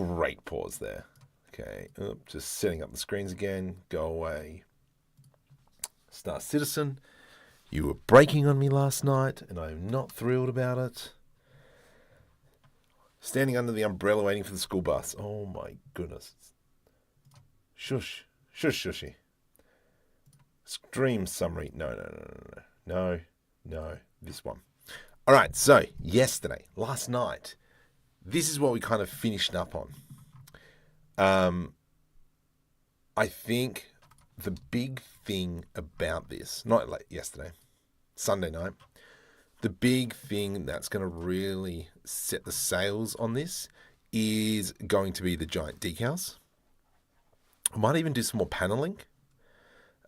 Great pause there. Okay, just setting up the screens again. Go away. Star Citizen, you were breaking on me last night, and I am not thrilled about it. Standing under the umbrella waiting for the school bus. Oh my goodness. Shush. Shush, shushy. Stream summary. No. This one. All right, so last night, this is what we kind of finished up on. I think the big thing about this, not like yesterday, Sunday night, the big thing that's going to really set the sails on this is going to be the giant decals. I might even do some more paneling.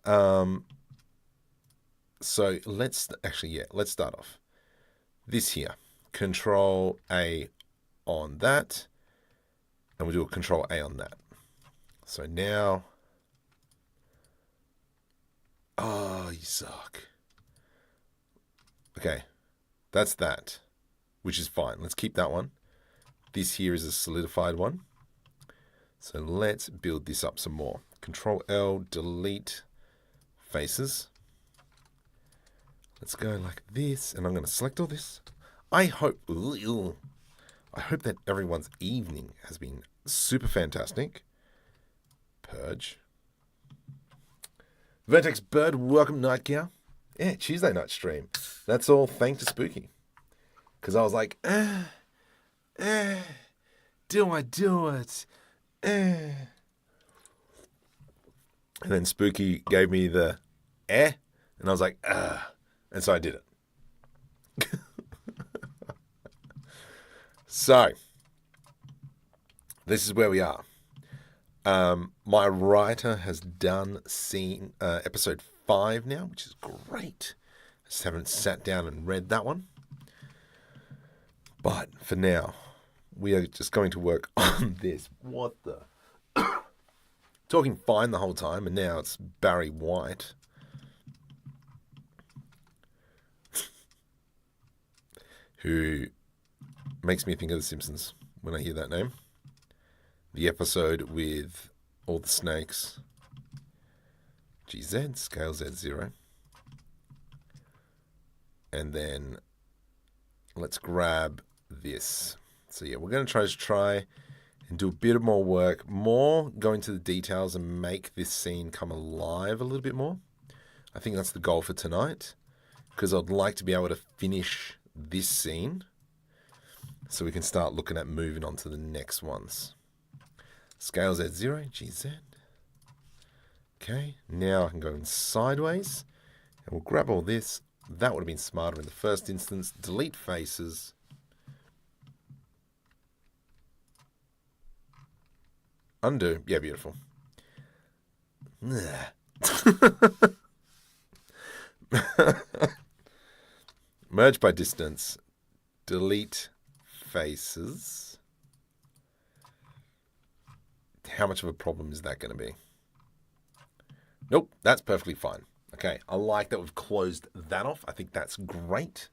So let's start off. This here, Control A on that, and we'll do a Control A on that. So now, oh, you suck. Okay, that's that, which is fine. Let's keep that one. This here is a solidified one. So let's build this up some more. Control L, delete faces. Let's go like this, and I'm going to select all this. I hope that everyone's evening has been super fantastic. Purge. Vertex Bird, welcome Night Cow. Yeah, Tuesday night stream. That's all thanks to Spooky. Because I was like, do I do it? And then Spooky gave me the and I was like, and so I did it. So, this is where we are. My writer has done episode 5 now, which is great. I just haven't sat down and read that one. But for now, we are just going to work on this. What the? Talking fine the whole time, and now it's Barry White. Who makes me think of The Simpsons when I hear that name. The episode with all the snakes. GZ, scale Z0. And then let's grab this. So yeah, we're going to try and do a bit more work, more go into the details and make this scene come alive a little bit more. I think that's the goal for tonight, because I'd like to be able to finish this scene so we can start looking at moving on to the next ones. Scale Z0, GZ. Okay, now I can go in sideways, and we'll grab all this. That would have been smarter in the first instance. Delete faces. Undo. Yeah, beautiful. Merge by distance. Delete faces. How much of a problem is that going to be? Nope, that's perfectly fine. Okay, I like that we've closed that off. I think that's great.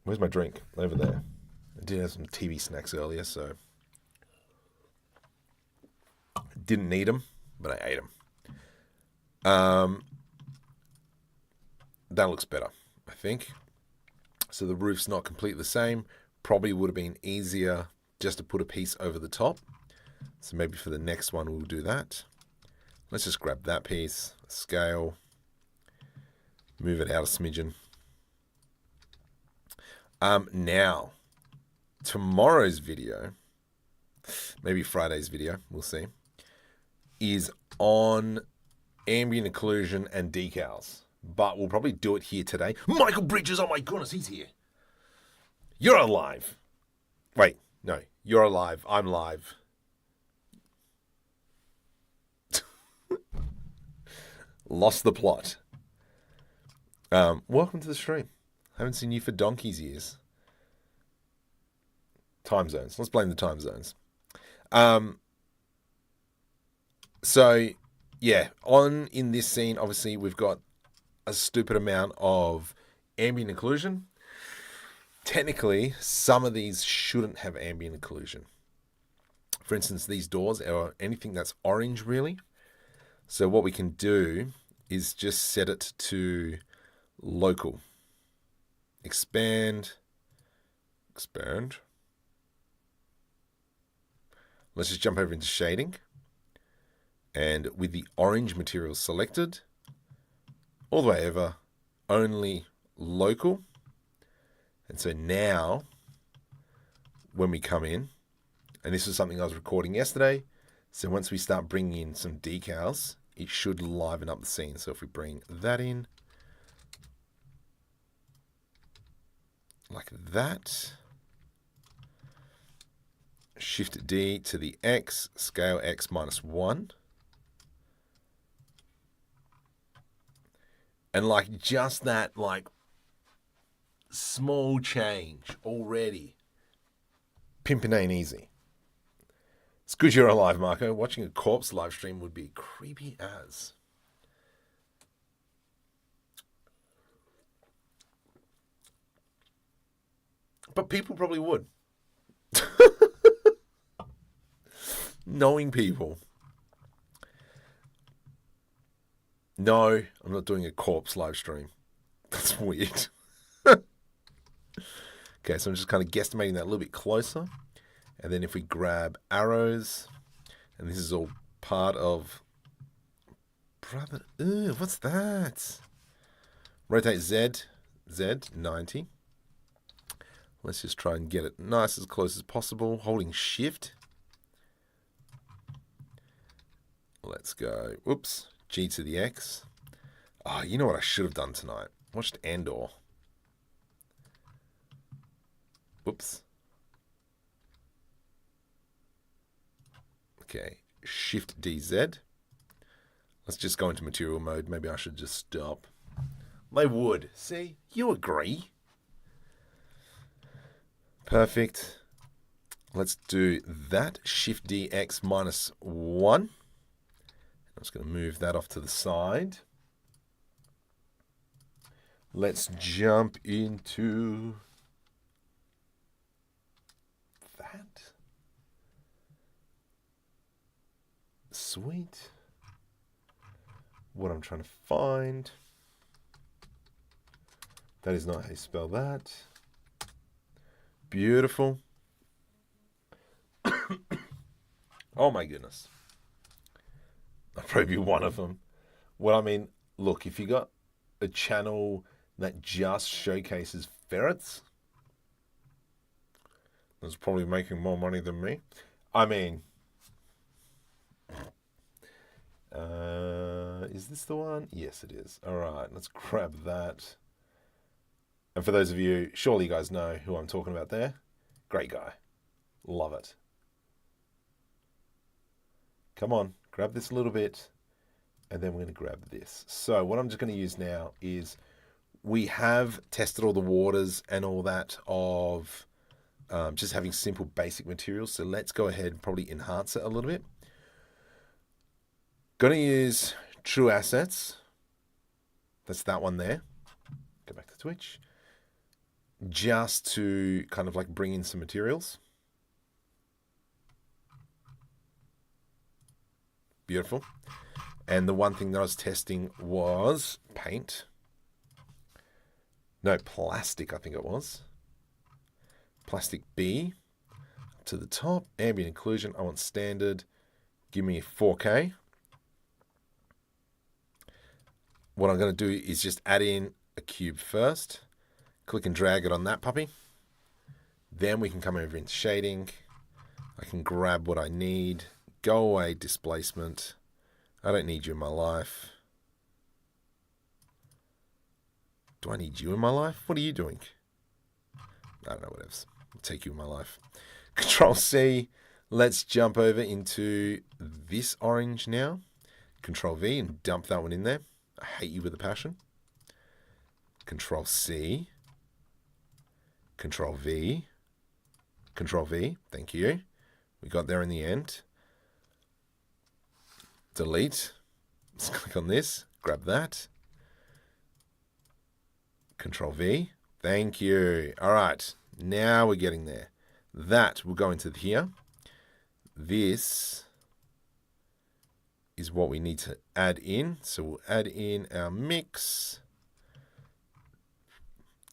Where's my drink? Over there. I did have some TV snacks earlier, so didn't need them, but I ate them. That looks better, I think. So the roof's not completely the same. Probably would have been easier just to put a piece over the top. So maybe for the next one we'll do that. Let's just grab that piece, scale, move it out a smidgen. Now, tomorrow's video, maybe Friday's video, we'll see, is on ambient occlusion and decals. But we'll probably do it here today. Michael Bridges, oh my goodness, he's here. You're alive. Wait, no, you're alive. I'm live. Lost the plot. Welcome to the stream. Haven't seen you for donkey's years. Time zones. Let's blame the time zones. So, yeah, in this scene, obviously, we've got a stupid amount of ambient occlusion. Technically, some of these shouldn't have ambient occlusion. For instance, these doors or anything that's orange really. So what we can do is just set it to local. Expand. Let's just jump over into shading. And with the orange material selected, all the way over, only local. And so now, when we come in, and this is something I was recording yesterday, so once we start bringing in some decals, it should liven up the scene. So if we bring that in, like that, Shift D to the X, scale X -1. And like just that, like small change already. Pimping ain't easy. It's good you're alive, Marco. Watching a corpse live stream would be creepy as. But people probably would. Knowing people. No, I'm not doing a corpse live stream. That's weird. Okay, so I'm just kind of guesstimating that a little bit closer. And then if we grab arrows, and this is all part of... Brother, what's that? Rotate Z, 90. Let's just try and get it nice as close as possible, holding Shift. Let's go, whoops, G to the X. Oh, you know what I should have done tonight? Watched Andor. Whoops. Okay, Shift DZ. Let's just go into material mode. Maybe I should just stop. They would. See, you agree. Perfect. Let's do that. Shift DX -1. I'm just going to move that off to the side. Let's jump into that. Sweet. What I'm trying to find. That is not how you spell that. Beautiful. Oh my goodness. I'll probably be one of them. Well, I mean, look, if you got a channel that just showcases ferrets, that's probably making more money than me. I mean, is this the one? Yes, it is. All right, let's grab that. And for those of you, surely you guys know who I'm talking about there. Great guy. Love it. Come on, grab this a little bit, and then we're going to grab this. So what I'm just going to use now is we have tested all the waters and all that of just having simple basic materials. So let's go ahead and probably enhance it a little bit. Going to use True Assets. That's that one there. Go back to Twitch. Just to kind of like bring in some materials. Beautiful. And the one thing that I was testing was paint. No, plastic, I think it was. Plastic B. Up to the top. Ambient occlusion. I want standard. Give me 4K. What I'm going to do is just add in a cube first. Click and drag it on that puppy. Then we can come over into shading. I can grab what I need. Go away, displacement. I don't need you in my life. Do I need you in my life? What are you doing? I don't know, whatever. I'll take you in my life. Control C. Let's jump over into this orange now. Control V and dump that one in there. I hate you with a passion. Control C. Control V. Control V. Thank you. We got there in the end. Delete. Let's click on this. Grab that. Control V. Thank you. All right. Now we're getting there. That will go into here. this is what we need to add in. So we'll add in our mix.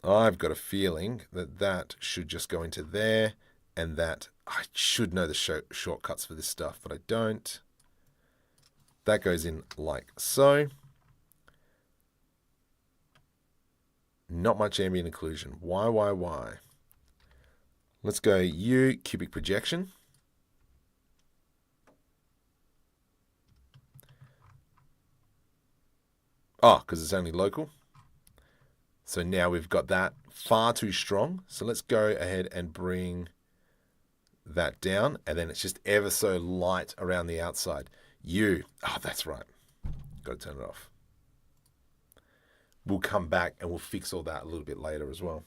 I've got a feeling that that should just go into there, and that I should know the shortcuts for this stuff, but I don't. That goes in like so. Not much ambient occlusion. Why? Let's go U, cubic projection. Oh, because it's only local. So now we've got that far too strong. So let's go ahead and bring that down. And then it's just ever so light around the outside. U. Oh, that's right. Got to turn it off. We'll come back and we'll fix all that a little bit later as well.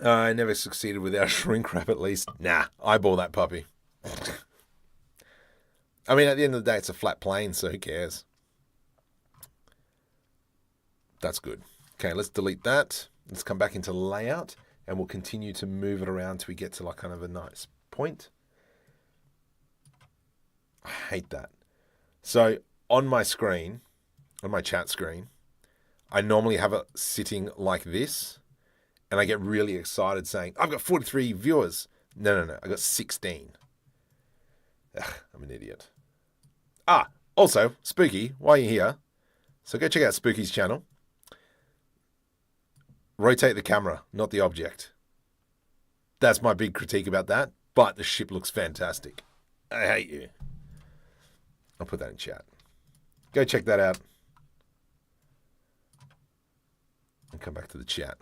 I never succeeded with our shrink wrap, at least. Nah, eyeball that puppy. I mean, at the end of the day, it's a flat plane, so who cares? That's good. Okay, let's delete that. Let's come back into layout, and we'll continue to move it around till we get to like kind of a nice point. I hate that. So on my screen, on my chat screen, I normally have it sitting like this, and I get really excited saying, I've got 43 viewers. No, I got 16. Ugh, I'm an idiot. Ah, also, Spooky, while you're here, so go check out Spooky's channel. Rotate the camera, not the object. That's my big critique about that, but the ship looks fantastic. I hate you. I'll put that in chat. Go check that out. And come back to the chat.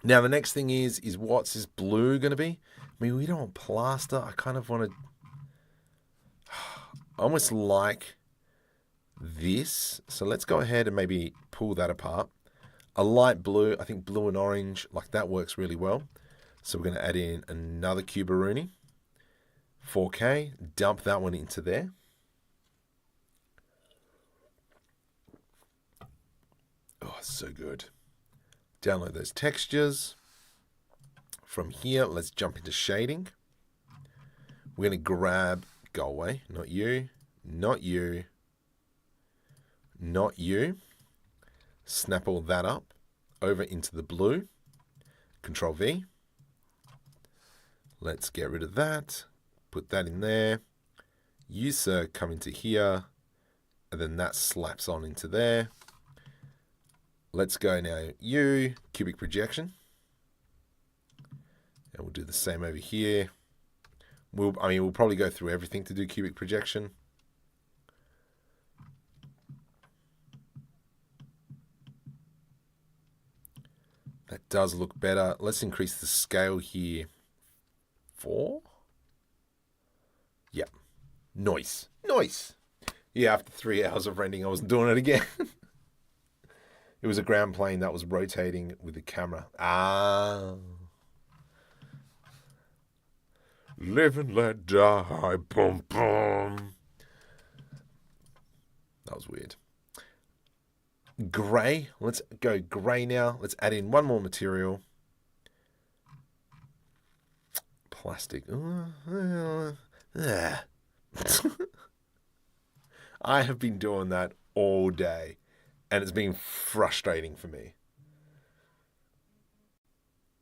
Now, the next thing is what's this blue going to be? I mean, we don't want plaster. I kind of want to... I almost like this. So let's go ahead and maybe pull that apart. A light blue, I think blue and orange, like that works really well. So we're going to add in another Cubaruni. 4K, dump that one into there. Oh, so good. Download those textures. From here, let's jump into shading. We're going to grab, go away, not you, not you, not you. Snap all that up over into the blue. Control V. Let's get rid of that. Put that in there. You, sir, come into here. And then that slaps on into there. Let's go now, you, cubic projection. And we'll do the same over here. We'll probably go through everything to do cubic projection. That does look better. Let's increase the scale here. 4? Yeah. Nice. Yeah, after 3 hours of rendering, I wasn't doing it again. It was a ground plane that was rotating with the camera. Ah. Live and let die. Boom, boom. That was weird. Grey. Let's go grey now. Let's add in one more material. Plastic. I have been doing that all day, and it's been frustrating for me.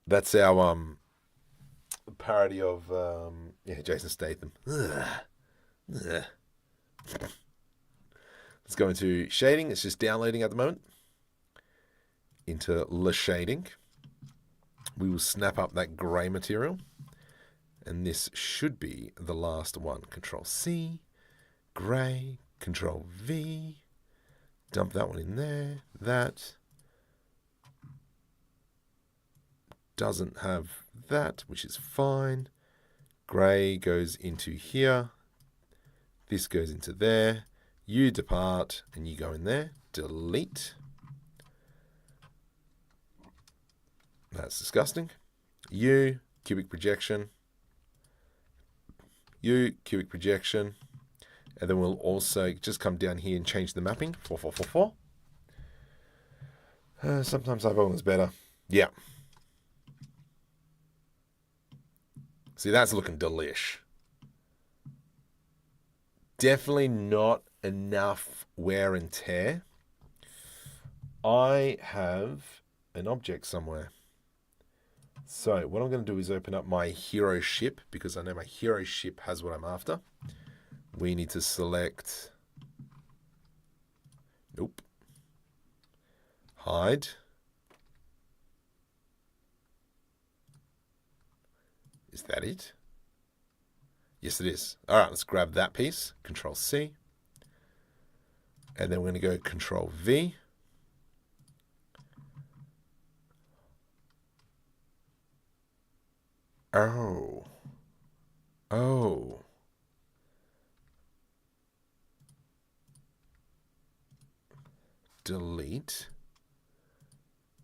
That's our parody of Jason Statham. Let's go into shading. It's just downloading at the moment. Into Le Shading. We will snap up that grey material. And this should be the last one. Control C, grey, Control V. Dump that one in there. That doesn't have that, which is fine. Grey goes into here. This goes into there. You depart, and you go in there. Delete. That's disgusting. You, cubic projection. You, cubic projection. And then we'll also just come down here and change the mapping. 4444. Sometimes eyeball is better. Yeah. See, that's looking delish. Definitely not enough wear and tear. I have an object somewhere. So what I'm going to do is open up my hero ship, because I know my hero ship has what I'm after. We need to select... Nope. Hide. Is that it? Yes, it is. All right, let's grab that piece. Control C. And then we're going to go Control V. Oh. Oh. Delete.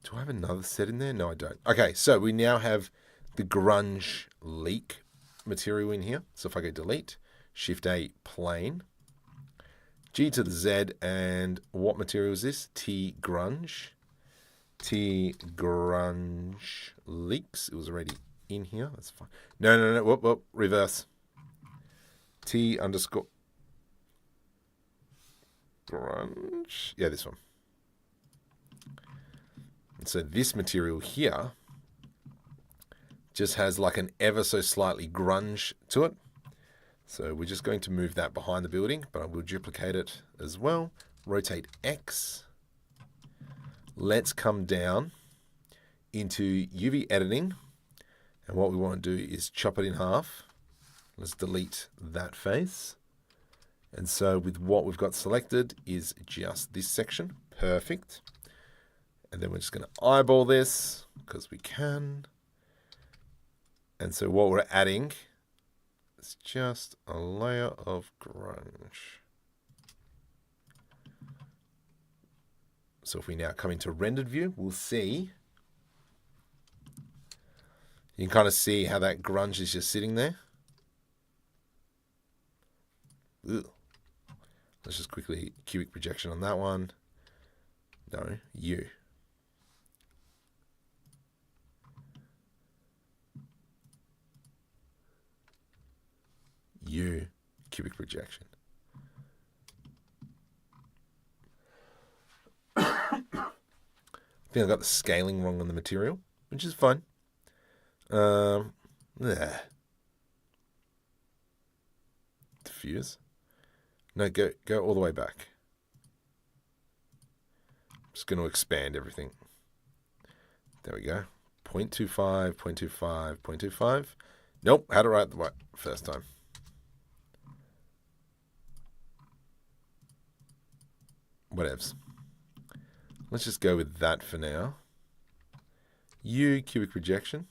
Do I have another set in there? No, I don't. Okay, so we now have the grunge leak material in here. So if I go delete, Shift A, plane, G to the Z, and what material is this? T grunge. T grunge leaks. It was already in here. That's fine. No. Whoop, whoop. Reverse. T underscore grunge. Yeah, this one. And so this material here just has like an ever so slightly grunge to it. So we're just going to move that behind the building, but I will duplicate it as well. Rotate X. Let's come down into UV editing. And what we want to do is chop it in half. Let's delete that face. And so with what we've got selected is just this section. Perfect. And then we're just going to eyeball this because we can. And so what we're adding is just a layer of grunge. So if we now come into rendered view, we'll see. You can kind of see how that grunge is just sitting there. Ugh. Let's just quickly cubic projection on that one. No, U. U, cubic projection. I think I got the scaling wrong on the material, which is fine. Diffuse. No, go all the way back. I'm just going to expand everything. There we go. 0.25, 0.25, 0.25. Nope, had it right the first time. Whatevs. Let's just go with that for now. U, cubic projection.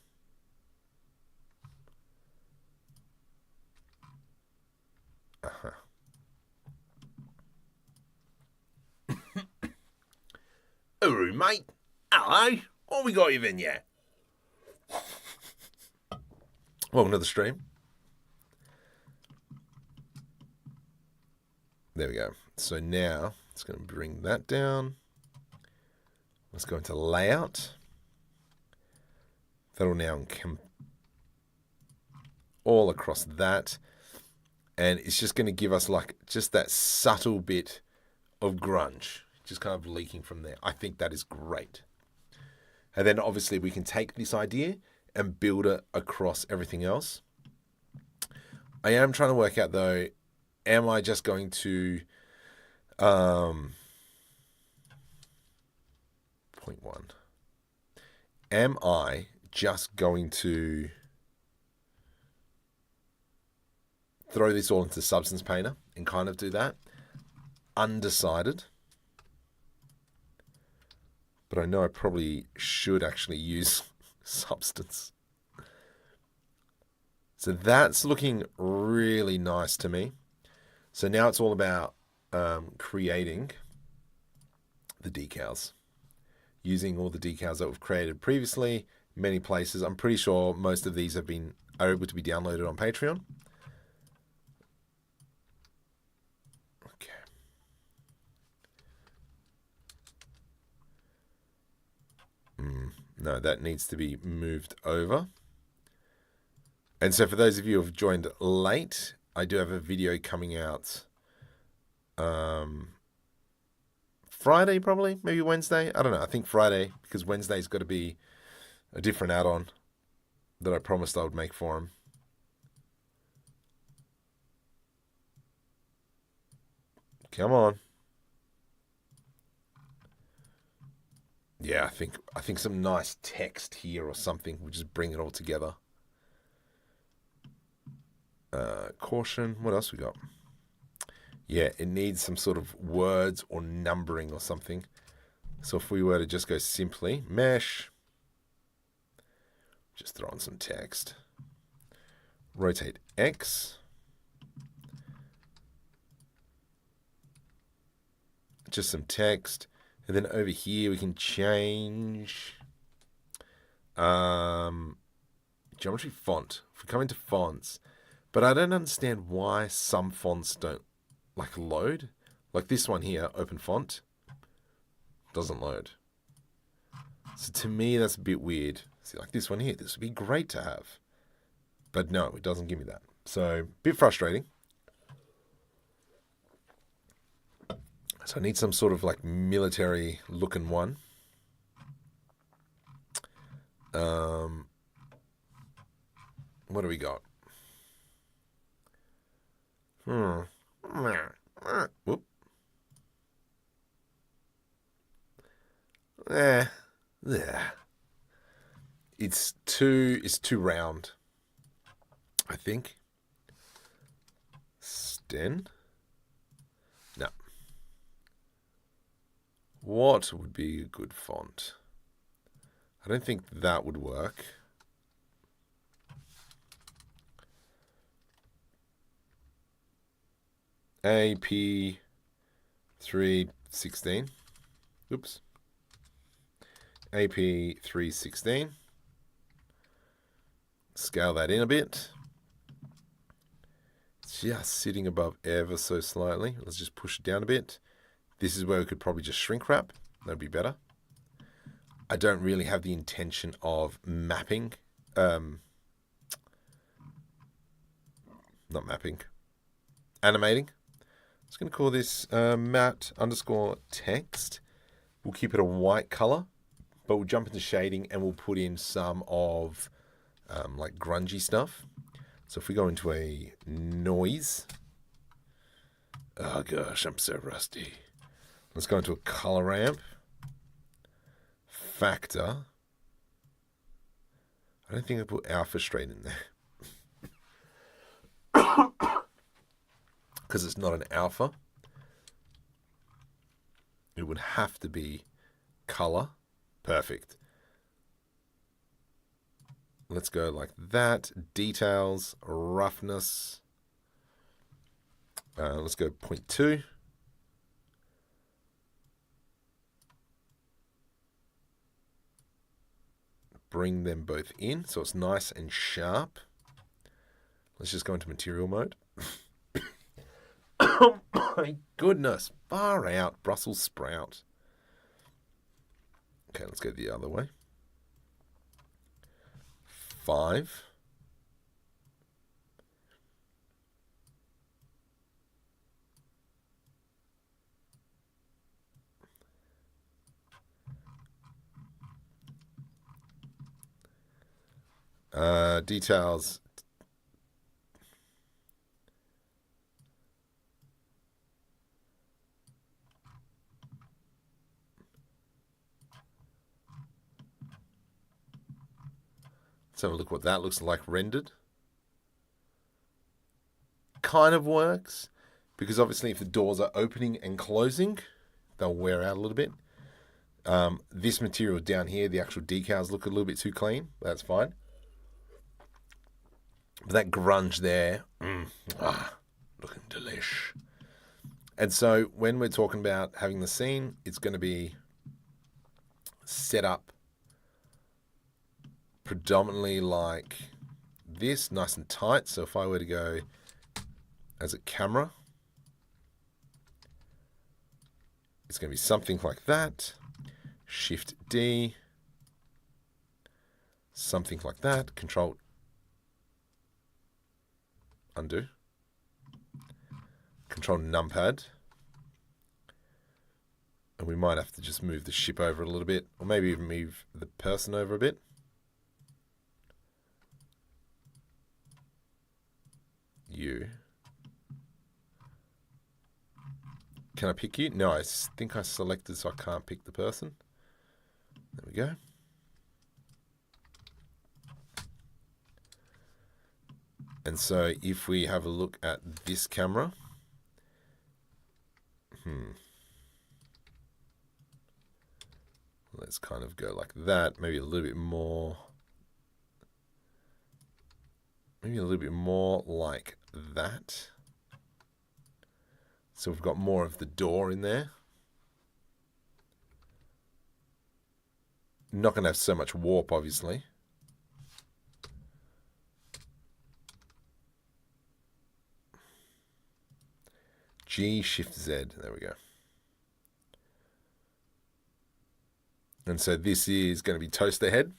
Alright, mate. Hello. What we got even yet? Welcome to the stream. There we go. So now it's going to bring that down. Let's go into layout. That'll now come all across that. And it's just going to give us like just that subtle bit of grunge, just kind of leaking from there. I think that is great. And then obviously we can take this idea and build it across everything else. I am trying to work out though, am I just going to 0.1? Am I just going to throw this all into Substance Painter and kind of do that? Undecided. But I know I probably should actually use Substance. So that's looking really nice to me. So now it's all about creating the decals. Using all the decals that we've created previously, many places. I'm pretty sure most of these are able to be downloaded on Patreon. Okay. No, that needs to be moved over. And so for those of you who have joined late, I do have a video coming out Friday, probably, maybe Wednesday. I don't know. I think Friday, because Wednesday's got to be a different add-on that I promised I would make for him. Come on. Yeah, I think some nice text here or something will just bring it all together. Caution. What else we got? Yeah, it needs some sort of words or numbering or something. So if we were to just go simply mesh, just throw on some text. Rotate X. Just some text. And then over here we can change geometry font. If we come into fonts, but I don't understand why some fonts don't like load. Like this one here, open font, doesn't load. So to me, that's a bit weird. See, like this one here, this would be great to have. But no, it doesn't give me that. So, a bit frustrating. So I need some sort of like military looking one. What do we got? Whoop. Yeah. It's too round, I think. Sten? No. What would be a good font? I don't think that would work. AP 316. Oops. AP 316. Scale that in a bit. It's just sitting above ever so slightly. Let's just push it down a bit. This is where we could probably just shrink wrap. That'd be better. I don't really have the intention of mapping. Not mapping. Animating. I'm just going to call this matte_text. We'll keep it a white color, but we'll jump into shading and we'll put in some of like grungy stuff. So if we go into a noise, oh gosh, I'm so rusty. Let's go into a color ramp, factor. I don't think I put alpha straight in there because it's not an alpha. It would have to be color. Perfect. Let's go like that. Details, roughness. Let's go 0.2. Bring them both in so it's nice and sharp. Let's just go into material mode. Oh my goodness. Far out. Brussels sprout. Okay, let's go the other way. 5. Details. Let's have a look what that looks like rendered. Kind of works, because obviously if the doors are opening and closing, they'll wear out a little bit. This material down here, the actual decals look a little bit too clean. That's fine. But that grunge there, looking delish. And so when we're talking about having the scene, it's going to be set up predominantly like this, nice and tight. So if I were to go as a camera, it's going to be something like that. Shift D, something like that. Control undo. Control numpad. And we might have to just move the ship over a little bit, or maybe even move the person over a bit. You. Can I pick you? No, I think I selected so I can't pick the person. There we go. And so if we have a look at this camera, let's kind of go like that, maybe a little bit more. Maybe a little bit more like that. So we've got more of the door in there. Not going to have so much warp, obviously. G, Shift, Z. There we go. And so this is going to be toaster head.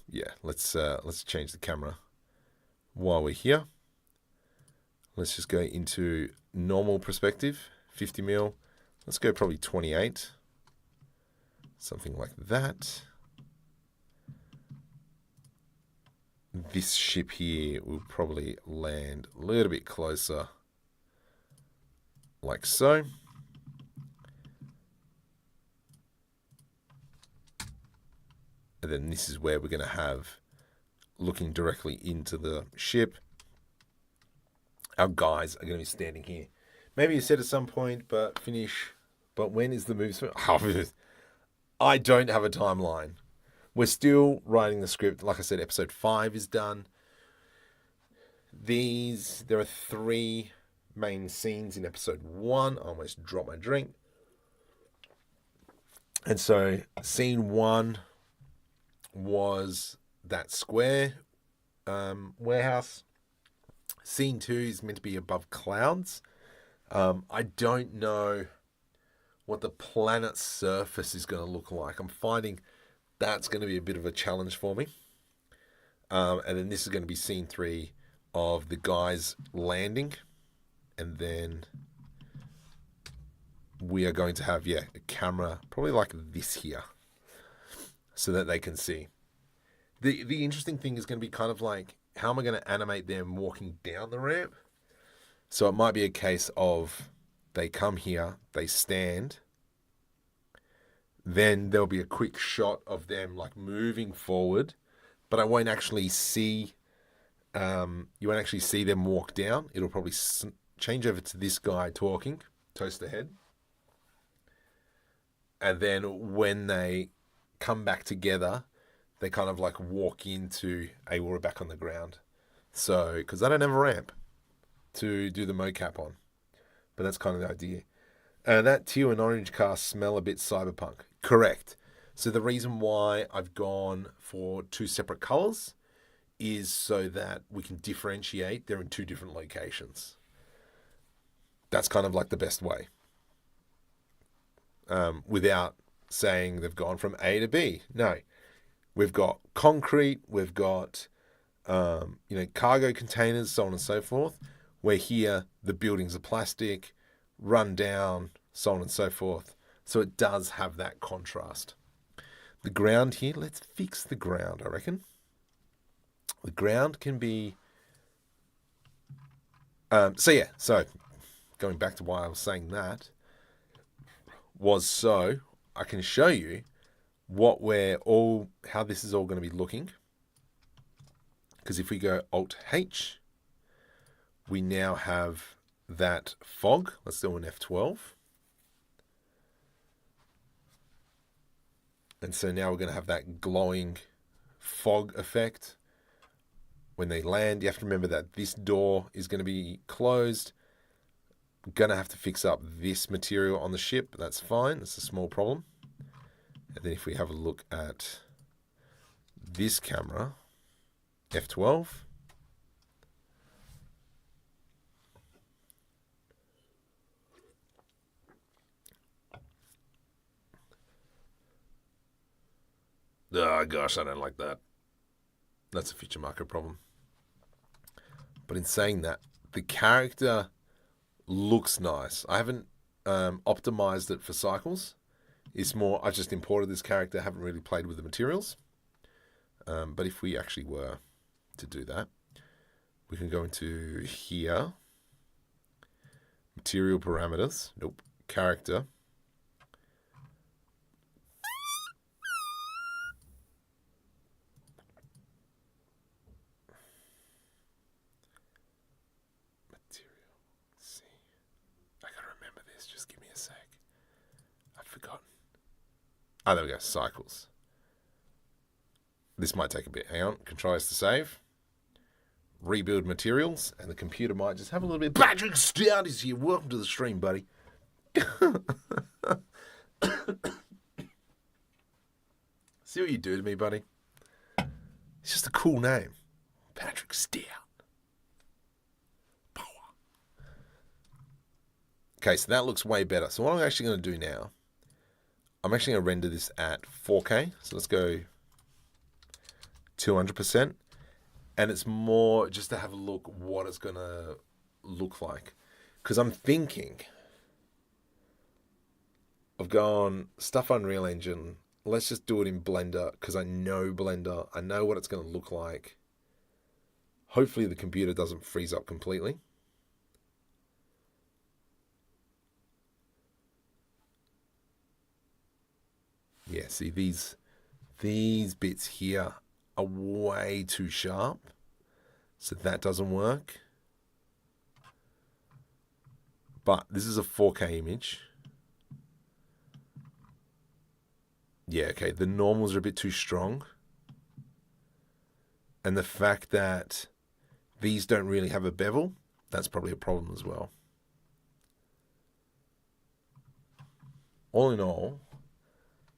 Yeah, let's change the camera while we're here. Let's just go into normal perspective, 50 mil. Let's go probably 28, something like that. This ship here will probably land a little bit closer, like so. And then this is where we're going to have, looking directly into the ship, our guys are going to be standing here. Maybe you said at some point, but finish. But when is the move? I don't have a timeline. We're still writing the script. Like I said, episode 5 is done. There are 3 main scenes in episode 1. I almost dropped my drink. And so scene 1 was that square warehouse. Scene 2 is meant to be above clouds. I don't know what the planet's surface is going to look like. I'm finding that's going to be a bit of a challenge for me. And then this is going to be scene 3 of the guys landing. And then we are going to have, a camera probably like this here so that they can see. The interesting thing is going to be kind of like, how am I going to animate them walking down the ramp? So it might be a case of they come here, they stand, then there'll be a quick shot of them like moving forward, but I won't actually see, you won't actually see them walk down. It'll probably change over to this guy talking, toaster head. And then when they come back together, they kind of like walk into, hey, we're back on the ground. So, because I don't have a ramp to do the mocap on. But that's kind of the idea. That teal and orange car smell a bit cyberpunk. Correct. So the reason why I've gone for 2 separate colors is so that we can differentiate. They're in 2 different locations. That's kind of like the best way. Without saying they've gone from A to B. No. We've got concrete, we've got, cargo containers, so on and so forth. Where here, the buildings are plastic, run down, so on and so forth. So it does have that contrast. The ground here, let's fix the ground, I reckon. The ground can be... So going back to why I was saying that, was so I can show you how this is all going to be looking. Because if we go Alt-H, we now have that fog. Let's do an F12. And so now we're going to have that glowing fog effect. When they land, you have to remember that this door is going to be closed. I'm going to have to fix up this material on the ship. That's fine. It's a small problem. And then if we have a look at this camera, F12. Oh gosh, I don't like that. That's a feature marker problem. But in saying that, the character looks nice. I haven't optimized it for cycles. It's more, I've just imported this character, haven't really played with the materials. But if we actually were to do that, we can go into here, material parameters, nope, character. Just give me a sec. I've forgotten. Oh, there we go. Cycles. This might take a bit. Hang on. Control S to save. Rebuild materials. And the computer might just have a little bit. Patrick Stout is here. Welcome to the stream, buddy. See what you do to me, buddy? It's just a cool name. Patrick Stout. Okay, so that looks way better. So what I'm actually going to do now, I'm actually going to render this at 4K. So let's go 200%. And it's more just to have a look what it's going to look like. Because I'm thinking of going stuff Unreal Engine. Let's just do it in Blender because I know Blender. I know what it's going to look like. Hopefully the computer doesn't freeze up completely. Yeah, see these bits here are way too sharp. So that doesn't work. But this is a 4K image. Yeah, okay, the normals are a bit too strong. And the fact that these don't really have a bevel, that's probably a problem as well. All in all,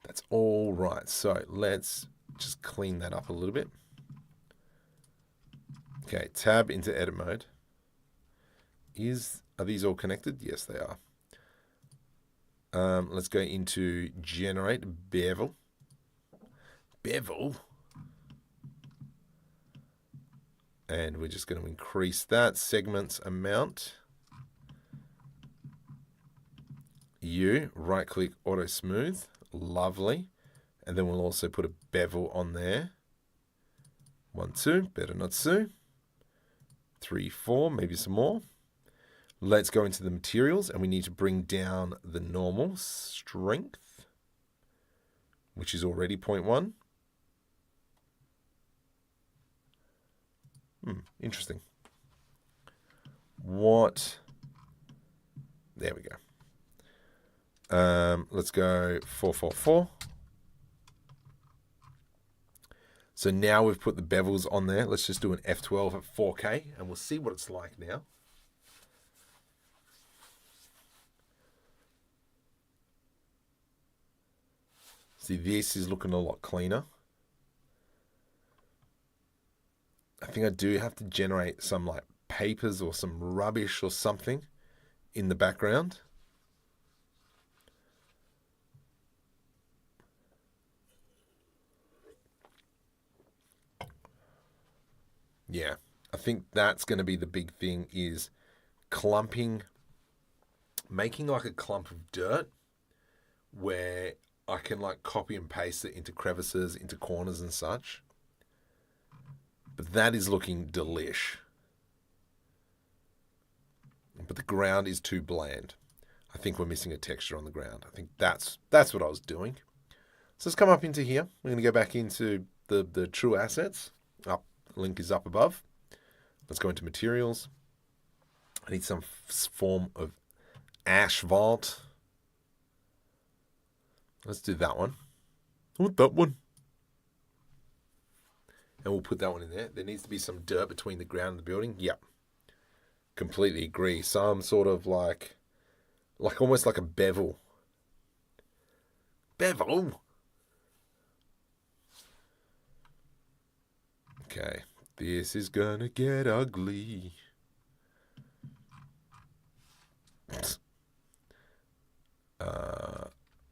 that's all right. So let's just clean that up a little bit. Okay, tab into edit mode. Are these all connected? Yes, they are. Let's go into generate bevel. Bevel. And we're just going to increase that segments amount. Right click auto smooth. Lovely. And then we'll also put a bevel on there. 1, 2, better not so. 3, 4, maybe some more. Let's go into the materials and we need to bring down the normal strength, which is already 0.1. Interesting. There we go. Let's go 444. So now we've put the bevels on there. Let's just do an F12 at 4K and we'll see what it's like now. See, this is looking a lot cleaner. I think I do have to generate some like papers or some rubbish or something in the background. Yeah, I think that's going to be the big thing is clumping, making like a clump of dirt where I can like copy and paste it into crevices, into corners and such. But that is looking delish. But the ground is too bland. I think we're missing a texture on the ground. I think that's what I was doing. So let's come up into here. We're going to go back into the true assets. Up, link is up above. Let's go into materials. I need some form of asphalt. Let's do that one. I want that one. And we'll put that one in there. There needs to be some dirt between the ground and the building. Yep. Completely agree. Some sort of like almost like a bevel. Bevel? Okay. This is gonna get ugly.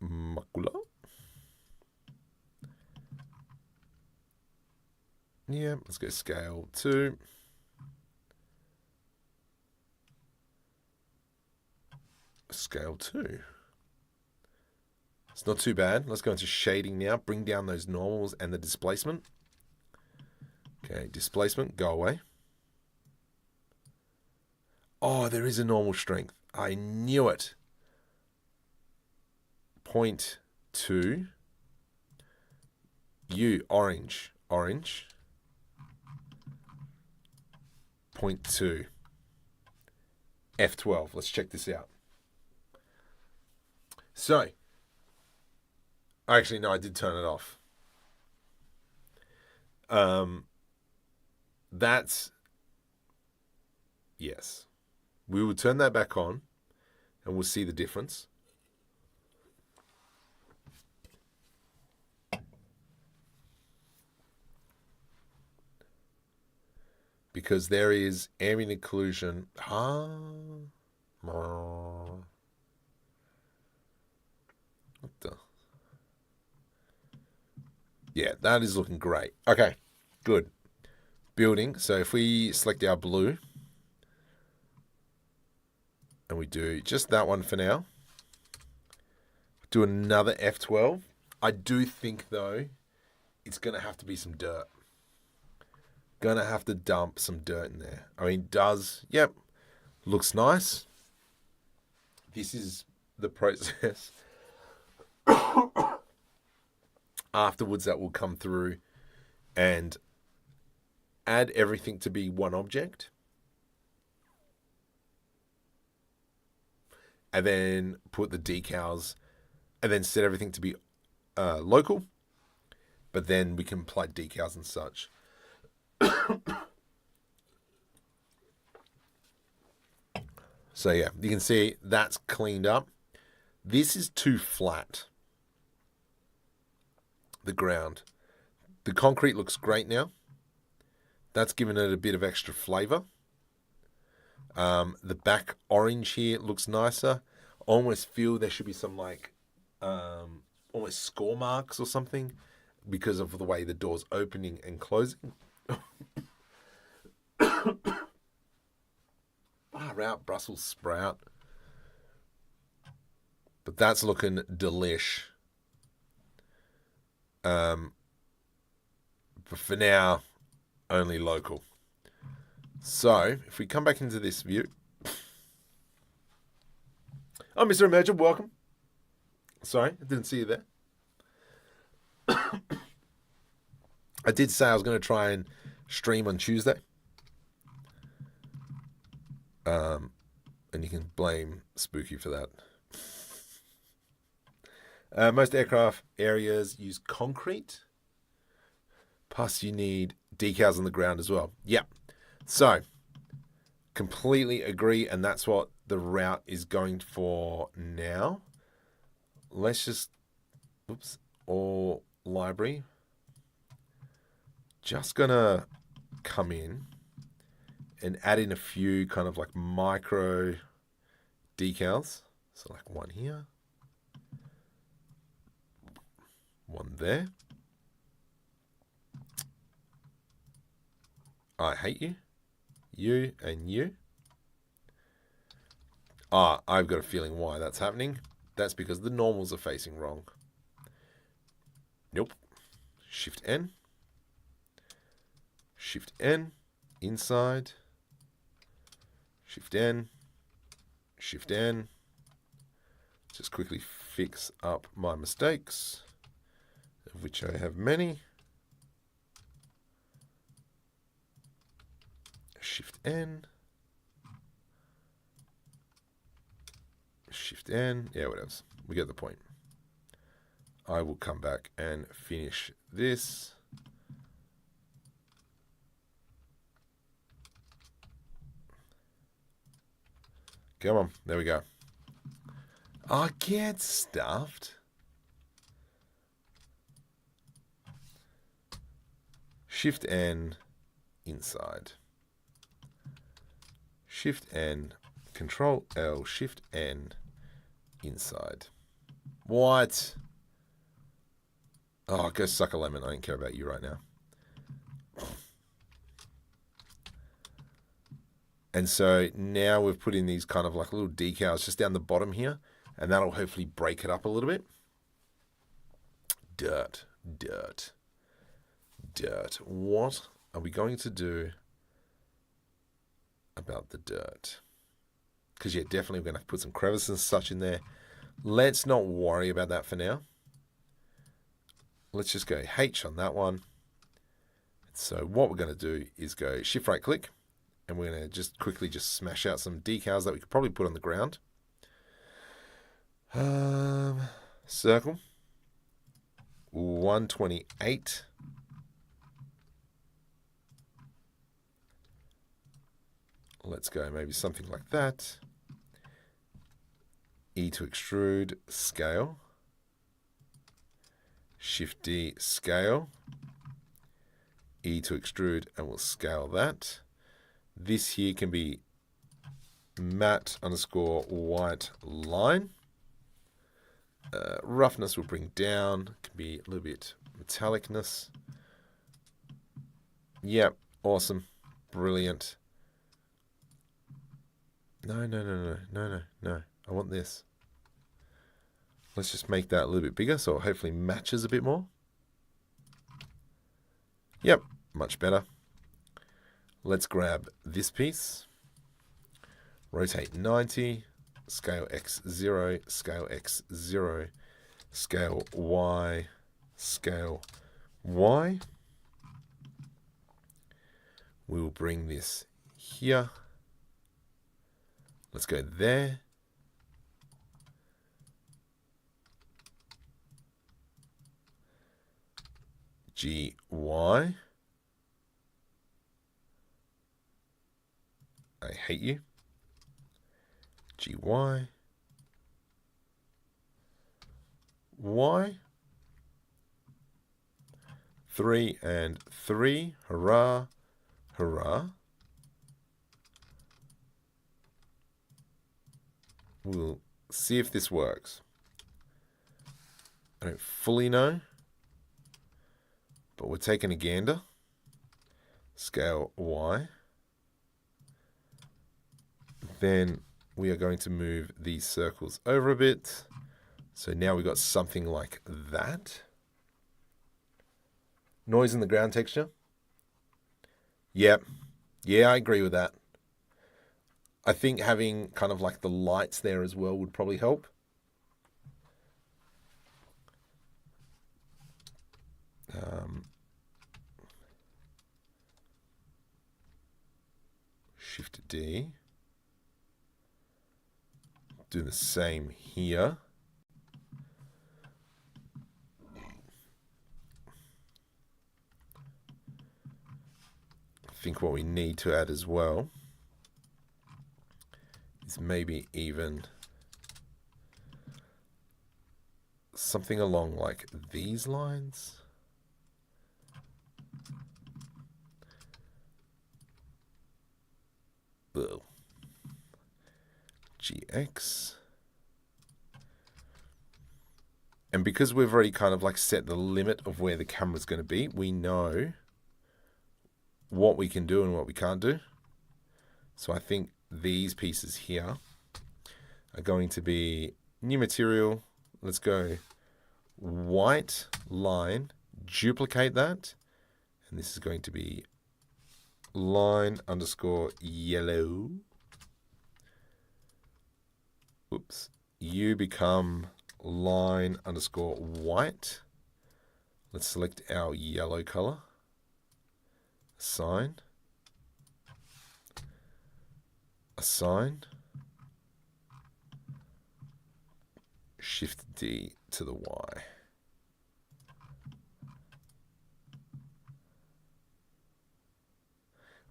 Macula? Yeah, let's go scale 2. Scale 2. It's not too bad. Let's go into shading now. Bring down those normals and the displacement. Okay, displacement, go away. Oh, there is a normal strength. I knew it. 0.2. Orange. 0.2. F12. Let's check this out. So, actually, no, I did turn it off. That's, yes. We will turn that back on and we'll see the difference. Because there is ambient occlusion. What the? Yeah, that is looking great. Okay, good. Building. So if we select our blue and we do just that one for now, do another F12. I do think, though, it's going to have to be some dirt. Gonna have to dump some dirt in there. I mean, yep, looks nice. This is the process afterwards that will come through and add everything to be one object. And then put the decals and then set everything to be local. But then we can apply decals and such. So yeah, you can see that's cleaned up. This is too flat. The ground. The concrete looks great now. That's given it a bit of extra flavor. The back orange here looks nicer. Almost feel there should be some like almost score marks or something because of the way the door's opening and closing. Out Brussels sprout. But that's looking delish. But for now, only local. So, if we come back into this view. Oh, Mr. Emergent, welcome. Sorry, I didn't see you there. I did say I was going to try and stream on Tuesday. And you can blame Spooky for that. Most aircraft areas use concrete. Plus, you need decals on the ground as well. Yeah. So, completely agree, and that's what the route is going for now. Let's just, all library. Just gonna come in and add in a few kind of like micro decals. So like one here, one there. I hate you, you and you. I've got a feeling why that's happening. That's because the normals are facing wrong. Nope. Shift N. Shift N. Inside. Shift N. Shift N. Just quickly fix up my mistakes, of which I have many. Shift N. Shift N. Yeah, whatever. We get the point. I will come back and finish this. Come on. There we go. I get stuffed. Shift N. Inside. Shift N. Control L. Shift N. Inside. What? Oh, go suck a lemon. I don't care about you right now. And so now we've put in these kind of like little decals just down the bottom here, and that'll hopefully break it up a little bit. Dirt, dirt, dirt. What are we going to do about the dirt? Because yeah, definitely we're going to put some crevices and such in there. Let's not worry about that for now. Let's just go H on that one. So what we're going to do is go shift right click, and we're going to just quickly just smash out some decals that we could probably put on the ground. Circle 128. Let's go maybe something like that. E to extrude, scale. Shift D, scale. E to extrude, and we'll scale that. This here can be matte underscore white line. Roughness will bring down. Can be a little bit metallicness. Yep, awesome, brilliant. No. I want this. Let's just make that a little bit bigger so it hopefully matches a bit more. Yep, much better. Let's grab this piece. Rotate 90. Scale X0. Scale X0. Scale Y. Scale Y. We will bring this here. Let's go there. GY. I hate you. GY. Y. 3 and 3. Hurrah. Hurrah. We'll see if this works. I don't fully know, but we're taking a gander. Scale Y. Then we are going to move these circles over a bit. So now we've got something like that. Noise in the ground texture. Yep. Yeah, I agree with that. I think having kind of like the lights there as well would probably help. Shift D. Do the same here. I think what we need to add as well is maybe even something along like these lines. Ugh. GX. And because we've already kind of like set the limit of where the camera's going to be, we know what we can do and what we can't do. So I think these pieces here are going to be new material. Let's go white line, duplicate that. And this is going to be line underscore yellow. Oops. You become line underscore white. Let's select our yellow color. Assign. Assign. Shift D to the Y.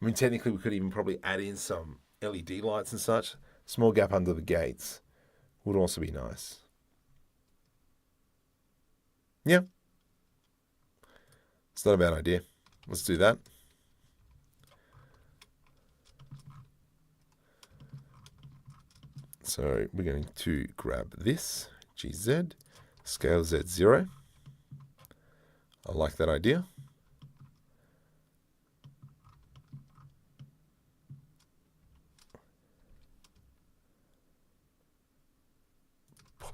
I mean, technically we could even probably add in some LED lights and such. Small gap under the gates would also be nice. Yeah. It's not a bad idea. Let's do that. So we're going to grab this, GZ, scale Z0. I like that idea.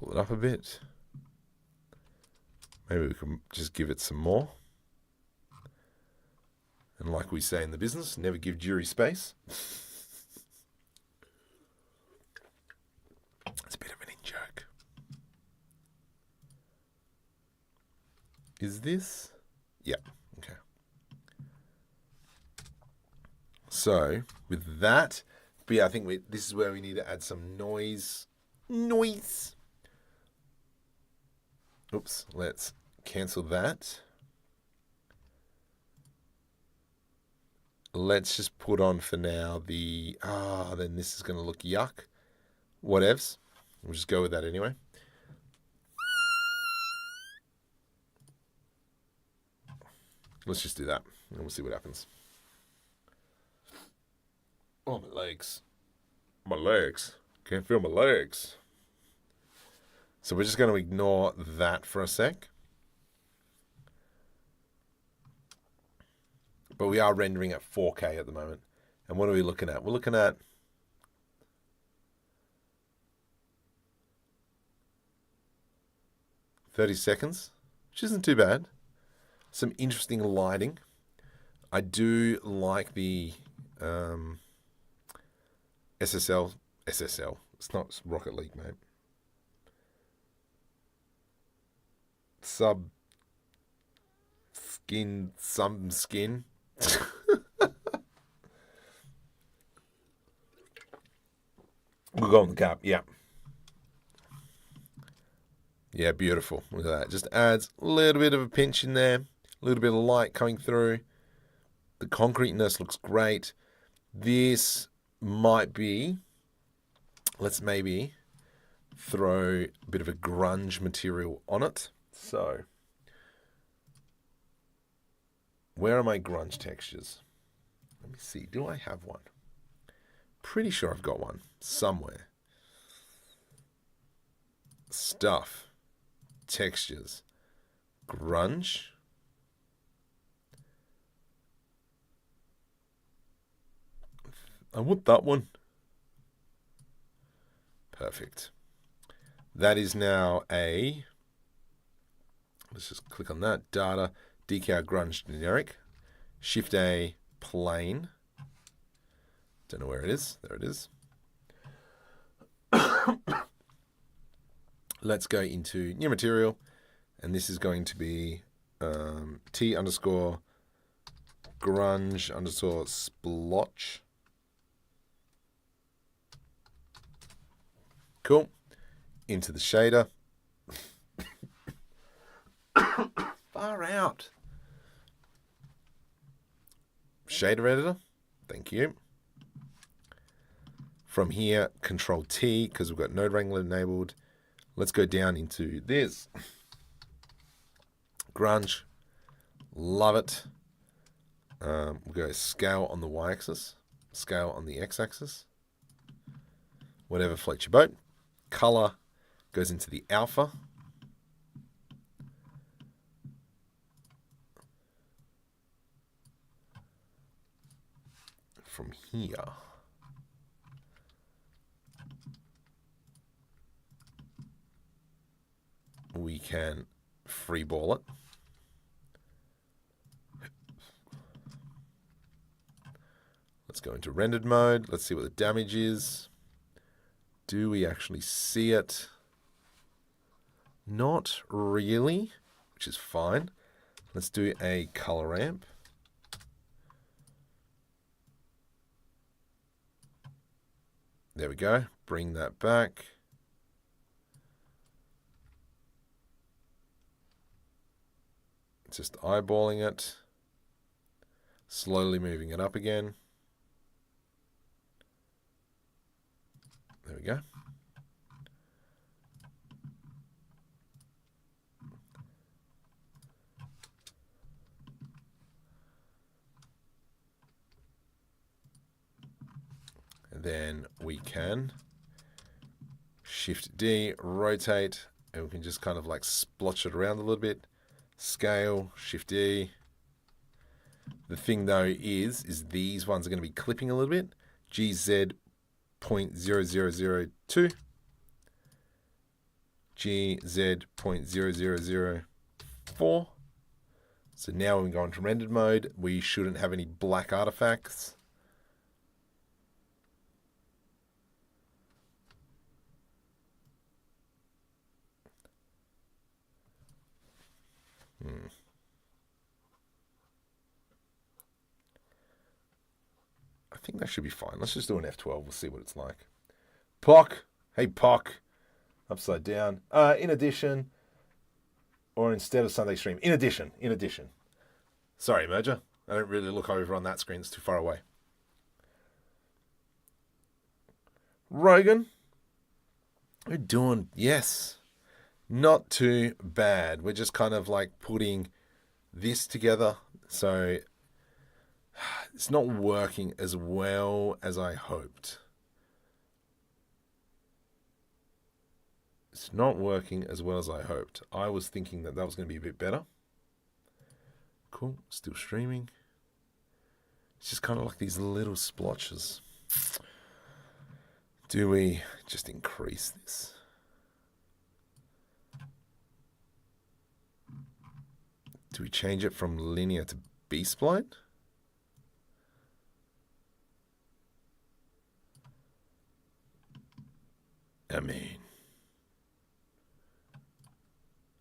Pull it up a bit. Maybe we can just give it some more. And like we say in the business, never give jury space. It's a bit of an in-joke. Is this? Yeah, okay. So, with that, but yeah, I think this is where we need to add some noise. Noise! Oops, let's cancel that. Let's just put on for now the, then this is going to look yuck. Whatevs. We'll just go with that anyway. Let's just do that, and we'll see what happens. Oh, my legs. My legs. Can't feel my legs. So we're just going to ignore that for a sec. But we are rendering at 4K at the moment. And what are we looking at? We're looking at 30 seconds, which isn't too bad. Some interesting lighting. I do like the SSL. It's not Rocket League, mate. Some skin. We'll go on the cap, yeah. Yeah, beautiful. Look at that. Just adds a little bit of a pinch in there. A little bit of light coming through. The concreteness looks great. This might be... Let's maybe throw a bit of a grunge material on it. So, where are my grunge textures? Let me see. Do I have one? Pretty sure I've got one somewhere. Stuff. Textures. Grunge. I want that one. Perfect. That is now a... Let's just click on that. Data. Decal grunge generic. Shift A plain. Don't know where it is. There it is. Let's go into new material. And this is going to be T underscore grunge underscore splotch. Cool. Into the shader. Far out. Shader editor. Thank you. From here, Control T, because we've got Node Wrangler enabled. Let's go down into this. Grunge. Love it. We'll go scale on the y-axis. Scale on the x-axis. Whatever floats your boat. Color goes into the alpha. From here, we can freeball it. Let's go into rendered mode. Let's see what the damage is. Do we actually see it? Not really, which is fine. Let's do a color ramp. There we go. Bring that back. Just eyeballing it. Slowly moving it up again. There we go. And then we can Shift D, rotate, and we can just kind of like splotch it around a little bit. Scale, Shift D. The thing though is these ones are going to be clipping a little bit. GZ 0.0002. GZ.0004. So now when we go into rendered mode, we shouldn't have any black artifacts. I think that should be fine. Let's just do an F12. We'll see what it's like. POC. Hey, POC. Upside down. In addition, or instead of Sunday stream. In addition. Sorry, merger. I don't really look over on that screen. It's too far away. Rogan. We're doing, yes. Not too bad. We're just kind of like putting this together. So it's not working as well as I hoped. It's not working as well as I hoped. I was thinking that was going to be a bit better. Cool. Still streaming. It's just kind of like these little splotches. Do we just increase this? Do we change it from linear to B-spline? I mean,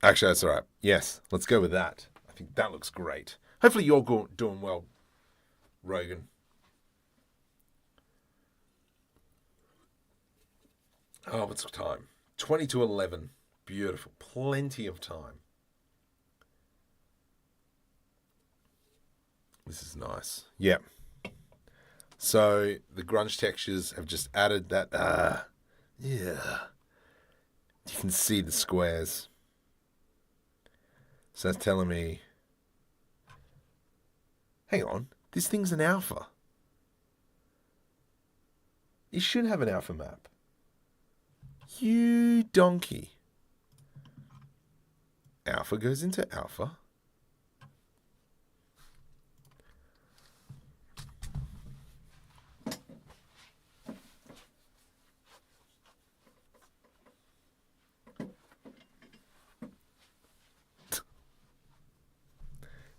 actually, that's all right. Yes, let's go with that. I think that looks great. Hopefully you're doing well, Rogan. Oh, what's the time? 20 to 11. Beautiful. Plenty of time. This is nice. Yeah. So the grunge textures have just added that. Yeah. You can see the squares. So that's telling me, hang on, this thing's an alpha. It should have an alpha map. You donkey. Alpha goes into alpha.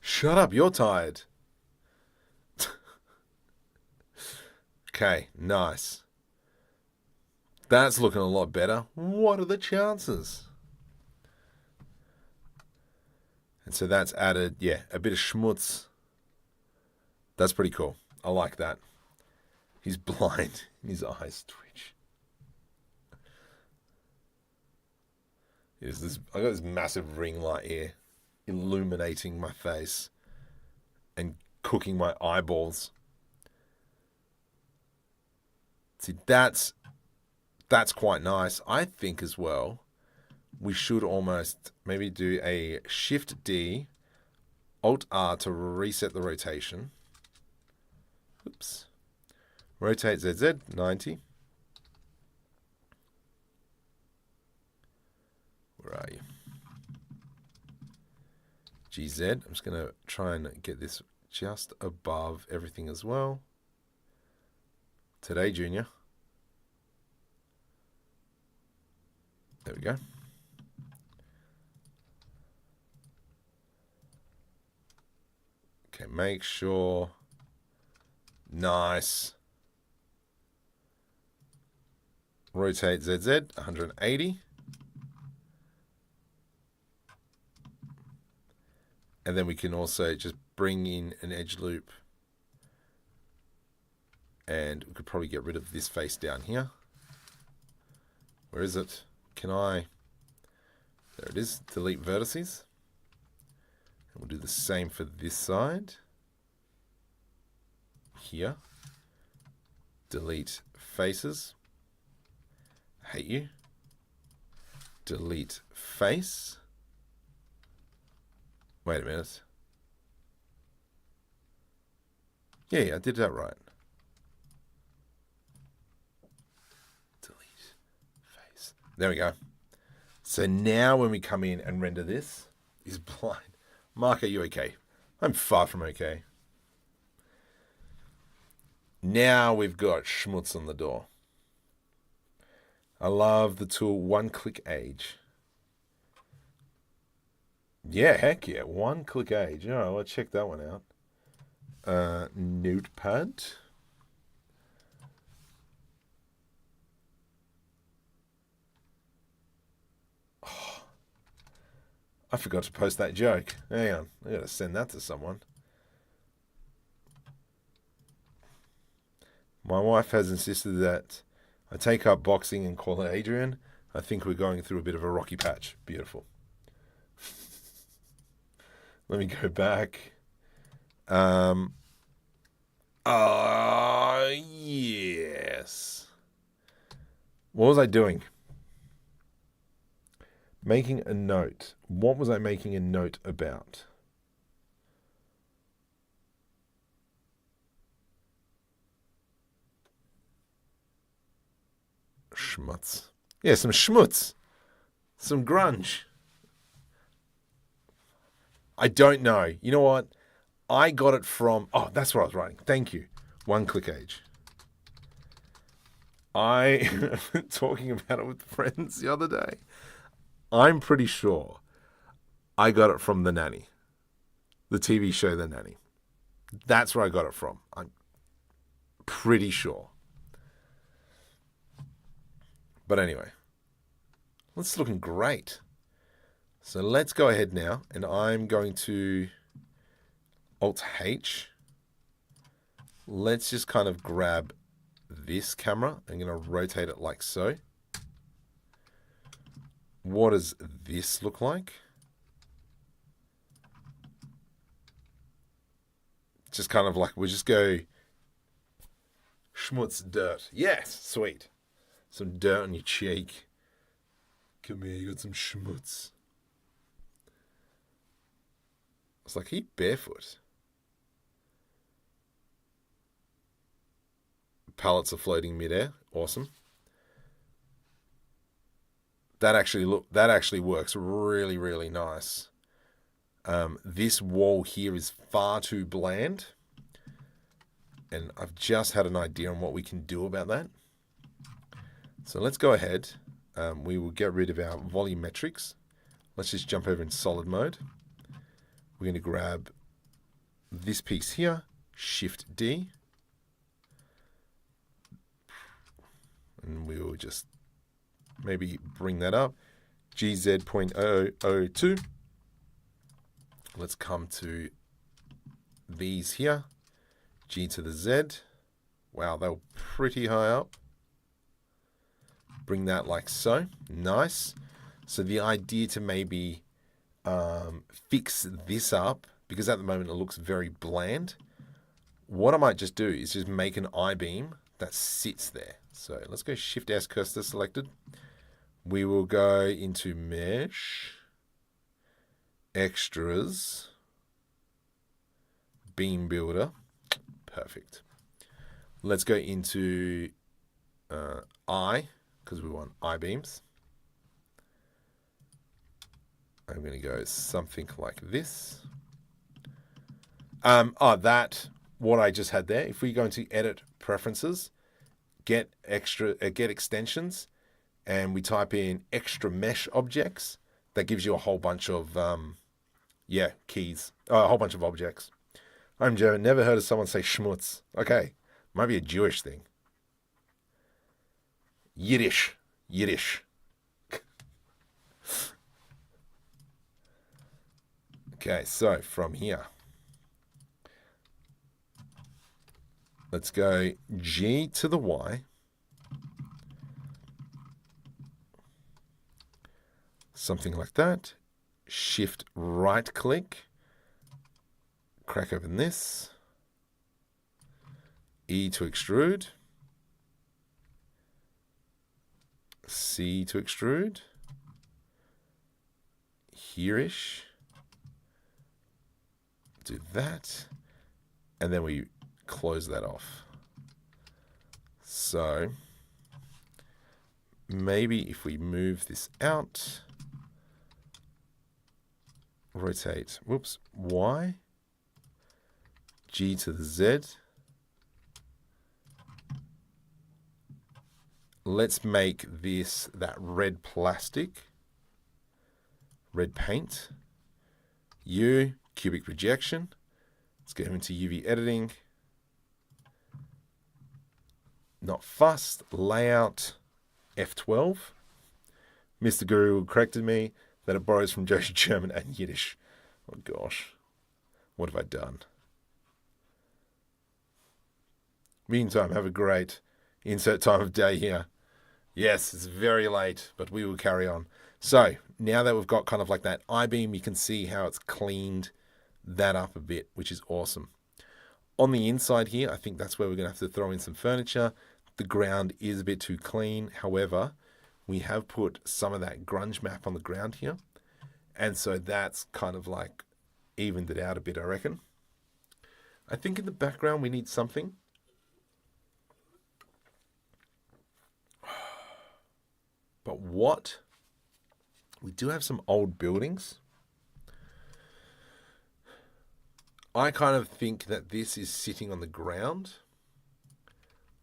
Shut up, you're tired. Okay, nice. That's looking a lot better. What are the chances? And so that's added, yeah, a bit of schmutz. That's pretty cool. I like that. He's blind and his eyes twitch. I got this massive ring light here illuminating my face and cooking my eyeballs. See, that's quite nice. I think as well, we should almost maybe do a Shift D, Alt R to reset the rotation. Oops. Rotate ZZ 90. Where are you? GZ. I'm just going to try and get this just above everything as well. Today, Junior. There we go. Okay, make sure. Nice. Rotate ZZ 180. And then we can also just bring in an edge loop. And we could probably get rid of this face down here. Where is it? Can I? There it is. Delete vertices. And we'll do the same for this side. Here. Delete faces. Hate you. Delete face. Wait a minute. Yeah, I did that right. Delete face. There we go. So now when we come in and render this, he's blind. Mark, are you okay? I'm far from okay. Now we've got schmutz on the door. I love the tool one-click age. Yeah, heck yeah. One click age. All right, let's check that one out. Notepad. Oh, I forgot to post that joke. Hang on. I gotta send that to someone. My wife has insisted that I take up boxing and call her Adrian. I think we're going through a bit of a rocky patch. Beautiful. Let me go back. Yes. What was I doing? Making a note. What was I making a note about? Schmutz. Yeah, some schmutz. Some grunge. I don't know. You know what? I got it from... Oh, that's what I was writing. Thank you. One click age. I talking about it with friends the other day. I'm pretty sure I got it from The Nanny. The TV show The Nanny. That's where I got it from. I'm pretty sure. But anyway, it's looking great. So let's go ahead now, and I'm going to Alt-H. Let's just kind of grab this camera. I'm going to rotate it like so. What does this look like? Just kind of like, we'll just go schmutz dirt. Yes, sweet. Some dirt on your cheek. Come here, you got some schmutz. It's like, are you barefoot? Pallets are floating midair. Awesome. That actually works really, really nice. This wall here is far too bland. And I've just had an idea on what we can do about that. So let's go ahead. We will get rid of our volumetrics. Let's just jump over in solid mode. We're going to grab this piece here, Shift D. And we will just maybe bring that up. GZ.002. Let's come to these here. G to the Z. Wow, they were pretty high up. Bring that like so. Nice. So the idea to maybe fix this up, because at the moment it looks very bland, what I might just do is just make an I-beam that sits there. So let's go Shift S, cursor selected. We will go into Mesh, Extras, Beam Builder. Perfect. Let's go into I, because we want I-beams. I'm going to go something like this. What I just had there. If we go into Edit Preferences, get extensions, and we type in extra mesh objects, that gives you a whole bunch of keys, a whole bunch of objects. I'm German. Never heard of someone say schmutz. Okay, might be a Jewish thing. Yiddish. Okay, so from here, let's go G to the Y. Something like that. Shift right click. Crack open this. E to extrude. C to extrude. Here-ish. Do that. And then we close that off. So maybe if we move this out, rotate, Y, G to the Z. Let's make this that red plastic, red paint. cubic projection. Let's go into UV editing. Not fussed. Layout F12. Mr. Guru corrected me that it borrows from Jewish, German, and Yiddish. Oh gosh. What have I done? Meantime, have a great insert time of day here. Yes, it's very late, but we will carry on. So now that we've got kind of like that I-beam, you can see how it's cleaned that up a bit, which is awesome. On the inside here, I think that's where we're going to have to throw in some furniture. The ground is a bit too clean. However, we have put some of that grunge map on the ground here. And so that's kind of like evened it out a bit, I reckon. I think in the background we need something. But what? We do have some old buildings. I kind of think that this is sitting on the ground.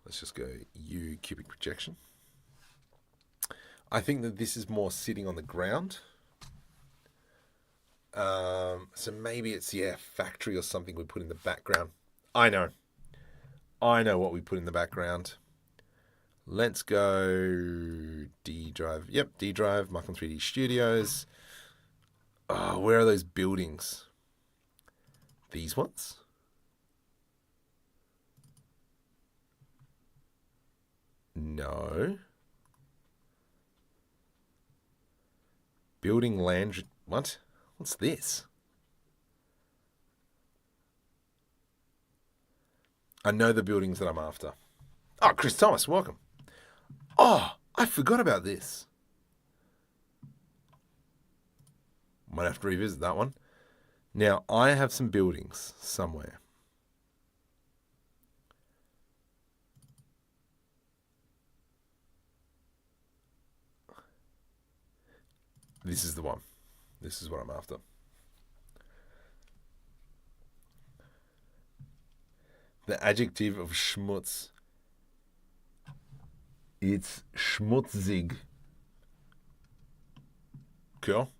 Let's just go U cubic projection. I think that this is more sitting on the ground. So maybe it's, yeah, factory or something we put in the background. I know what we put in the background. Let's go D drive. Yep, D drive, Micron 3D Studios. Oh, where are those buildings? These ones? No. Building land. What? What's this? I know the buildings that I'm after. Oh, Chris Thomas, welcome. Oh, I forgot about this. Might have to revisit that one. Now, I have some buildings somewhere. This is the one. This is what I'm after. The adjective of schmutz. It's schmutzig. Cool.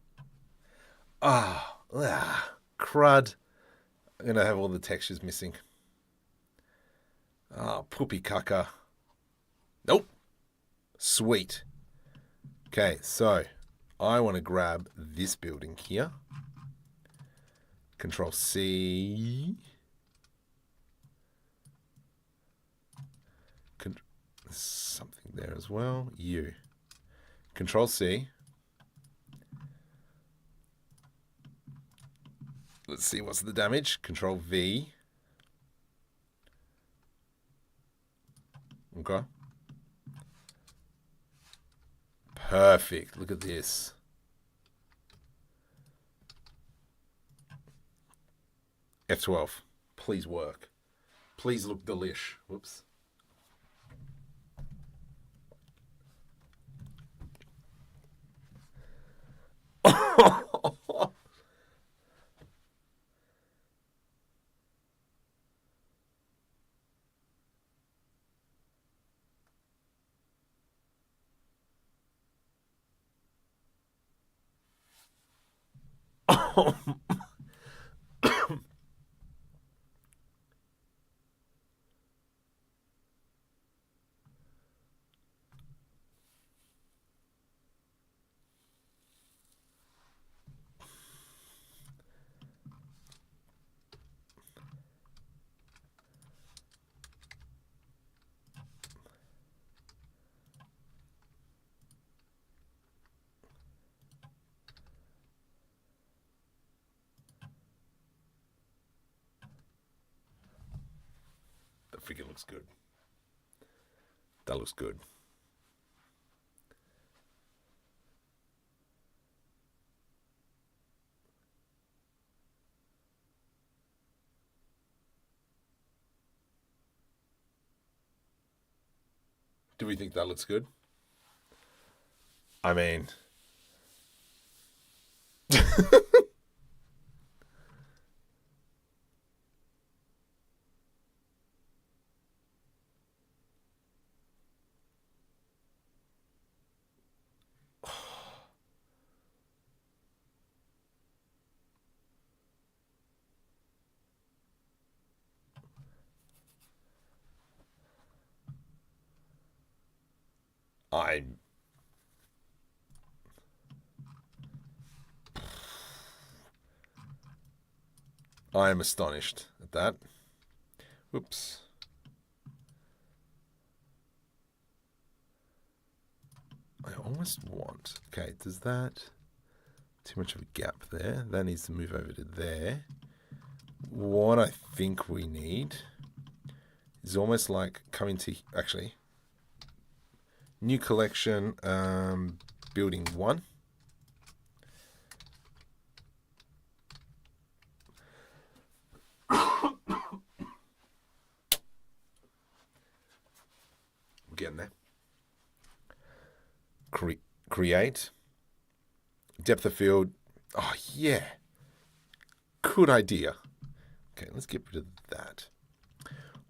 Crud. I'm going to have all the textures missing. Poopy caca. Nope. Sweet. Okay, so I want to grab this building here. Control C. There's something there as well. U. Control C. Let's see what's the damage. Control V. Okay. Perfect. Look at this. F12. Please work. Please look delish. Whoops. I think it looks good. That looks good. Do we think that looks good? I mean... I am astonished at that. Whoops. I almost want... Okay, does that... Too much of a gap there. That needs to move over to there. What I think we need is almost like coming to... Actually, new collection, building 1. Getting there. Create. Depth of field. Oh, yeah. Good idea. Okay, let's get rid of that.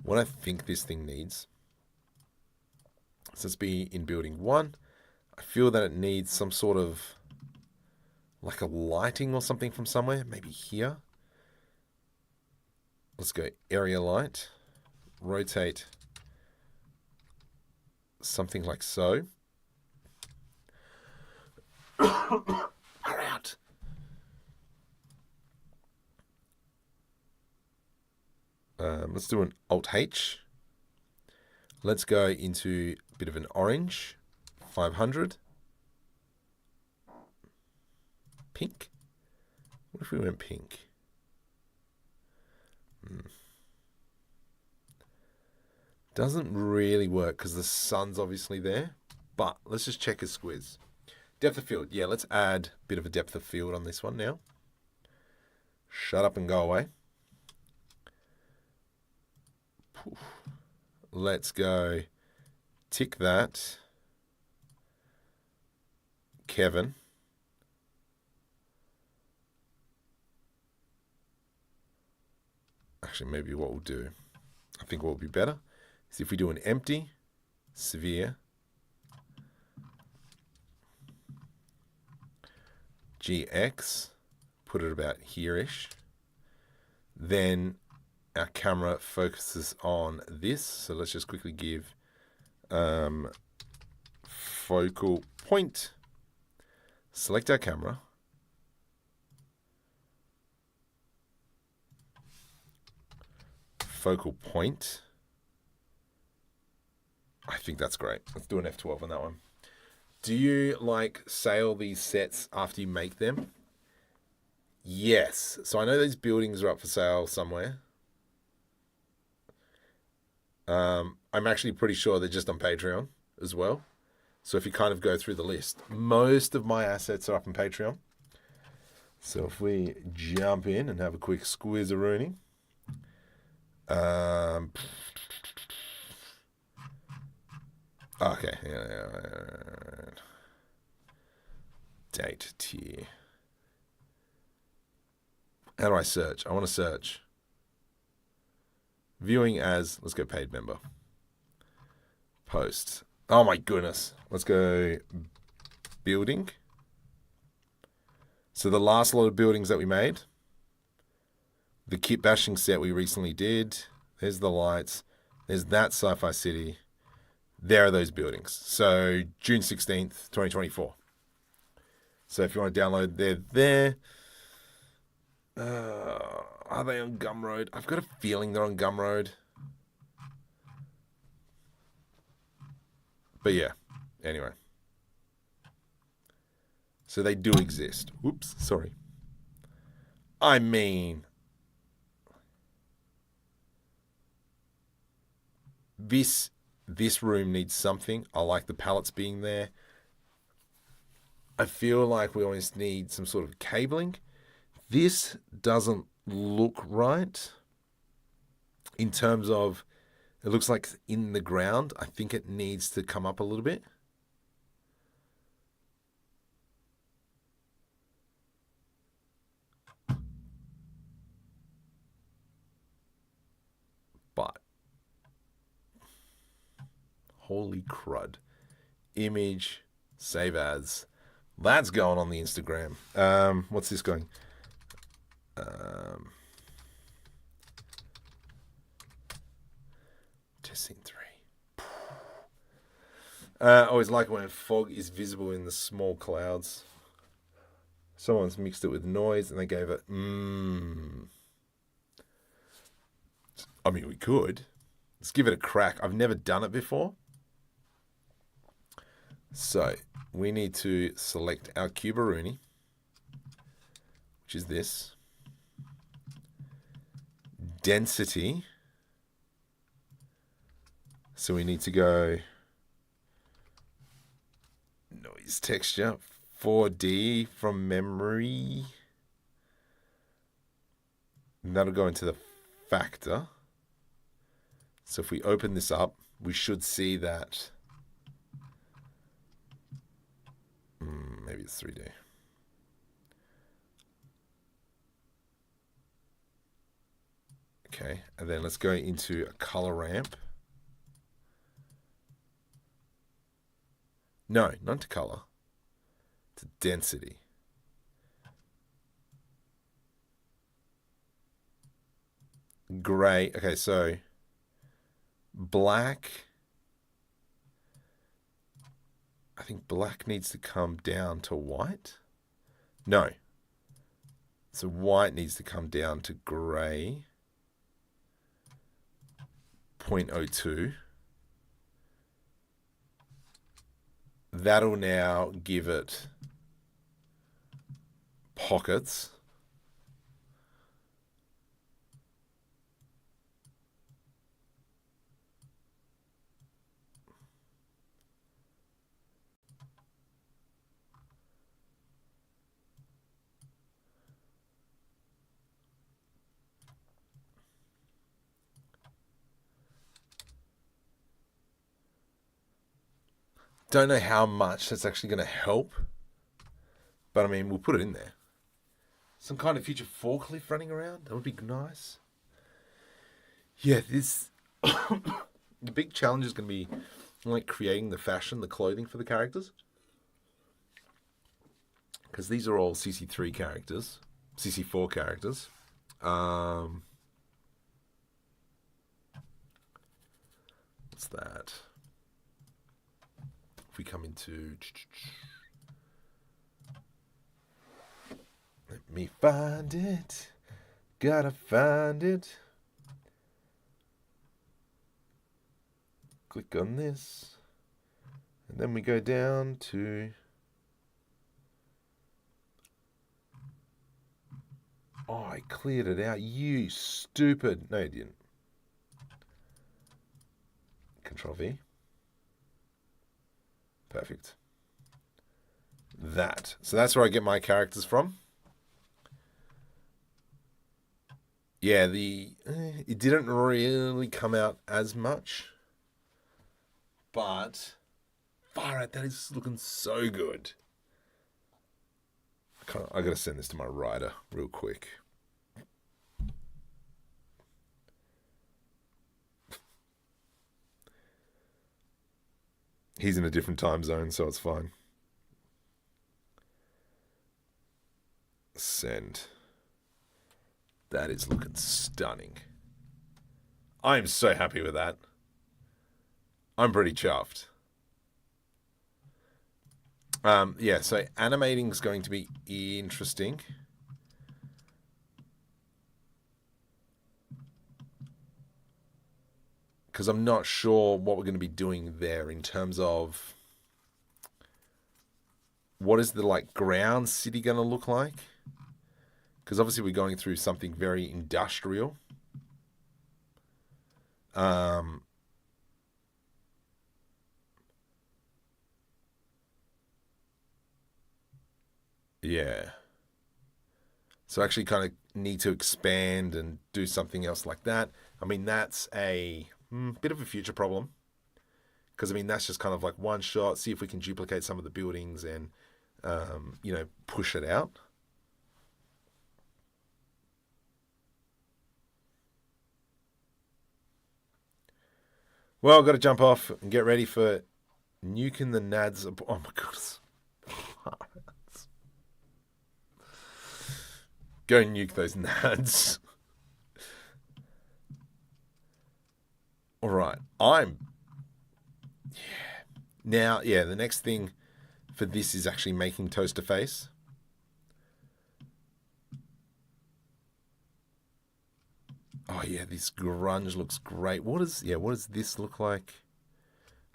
What I think this thing needs. So let's be in building 1. I feel that it needs some sort of like a lighting or something from somewhere. Maybe here. Let's go area light. Rotate. Something like so. Out. Let's do an Alt-H. Let's go into a bit of an orange. 500. Pink. What if we went pink? Doesn't really work because the sun's obviously there. But let's just check a squiz. Depth of field. Yeah, let's add a bit of a depth of field on this one now. Shut up and go away. Let's go tick that. Kevin. Actually, maybe what we'll do, I think what will be better is if we do an empty, severe, GX, put it about here-ish. Then our camera focuses on this. So let's just quickly give focal point. Select our camera. Focal point. I think that's great. Let's do an F12 on that one. Do you like sale these sets after you make them? Yes. So I know these buildings are up for sale somewhere. I'm actually pretty sure they're just on Patreon as well. So if you kind of go through the list, most of my assets are up on Patreon. So if we jump in and have a quick squizz-a-rooney. Okay. Date tier. How do I search? I want to search. Viewing as, let's go paid member. Post. Oh my goodness. Let's go building. So the last lot of buildings that we made. The Kitbashing set we recently did. There's the lights. There's that Sci-Fi City. There are those buildings. So June 16th, 2024. So if you want to download, they're there. Are they on Gumroad? I've got a feeling they're on Gumroad. But yeah, anyway. So they do exist. Oops, sorry. I mean, this room needs something. I like the pallets being there. I feel like we always need some sort of cabling. This doesn't look right in terms of, it looks like in the ground. I think it needs to come up a little bit. But holy crud. Image, save as. That's going on the Instagram. What's this going? Testing 3. I always like it when fog is visible in the small clouds. Someone's mixed it with noise and they gave it, I mean, we could. Let's give it a crack. I've never done it before. So we need to select our Cubaruni, which is this. Density. So we need to go noise texture, 4D from memory. And that'll go into the factor. So if we open this up, we should see that. Maybe it's 3D. Okay, and then let's go into a color ramp. No, not to color. To density. Gray. Okay, so black. I think black needs to come down to white. No. So white needs to come down to gray. 0.02. That'll now give it pockets. Don't know how much that's actually going to help, but I mean, we'll put it in there. Some kind of future forklift running around, that would be nice. Yeah, this the big challenge is going to be like creating the fashion, the clothing for the characters, because these are all CC3 characters, CC4 characters. What's that? If we come into, let me find it, gotta find it. Click on this, and then we go down to, oh, I cleared it out, you stupid. No, you didn't. Control V. Perfect. That. So that's where I get my characters from. Yeah, it didn't really come out as much. But far out, that is looking so good. I gotta send this to my writer real quick. He's in a different time zone, so it's fine. Send. That is looking stunning. I'm so happy with that. I'm pretty chuffed. Yeah, so animating is going to be interesting. Because I'm not sure what we're going to be doing there in terms of what is the like ground city going to look like? Because obviously we're going through something very industrial. Yeah. So actually kind of need to expand and do something else like that. I mean, that's a bit of a future problem. Because, I mean, that's just kind of like one shot, see if we can duplicate some of the buildings and, you know, push it out. Well, I've got to jump off and get ready for nuking the nads. Oh, my goodness. Go nuke those nads. All right. Yeah. Now, yeah, the next thing for this is actually making toaster face. Oh yeah, this grunge looks great. What does this look like?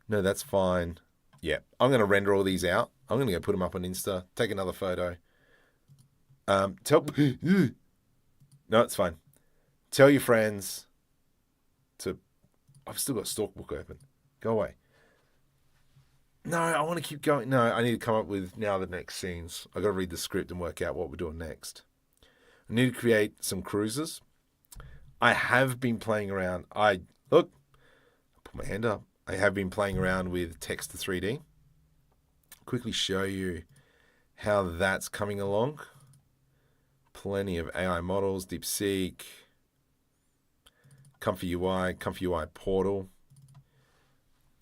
No, that's fine. Yeah, I'm gonna render all these out. I'm gonna go put them up on Insta. Take another photo. Tell no, it's fine. Tell your friends to. I've still got Stalkbook open. Go away. No, I want to keep going. No, I need to come up with now the next scenes. I got to read the script and work out what we're doing next. I need to create some cruises. I have been playing around. I put my hand up. I have been playing around with text to 3D. Quickly show you how that's coming along. Plenty of AI models, DeepSeek, Comfy UI Portal.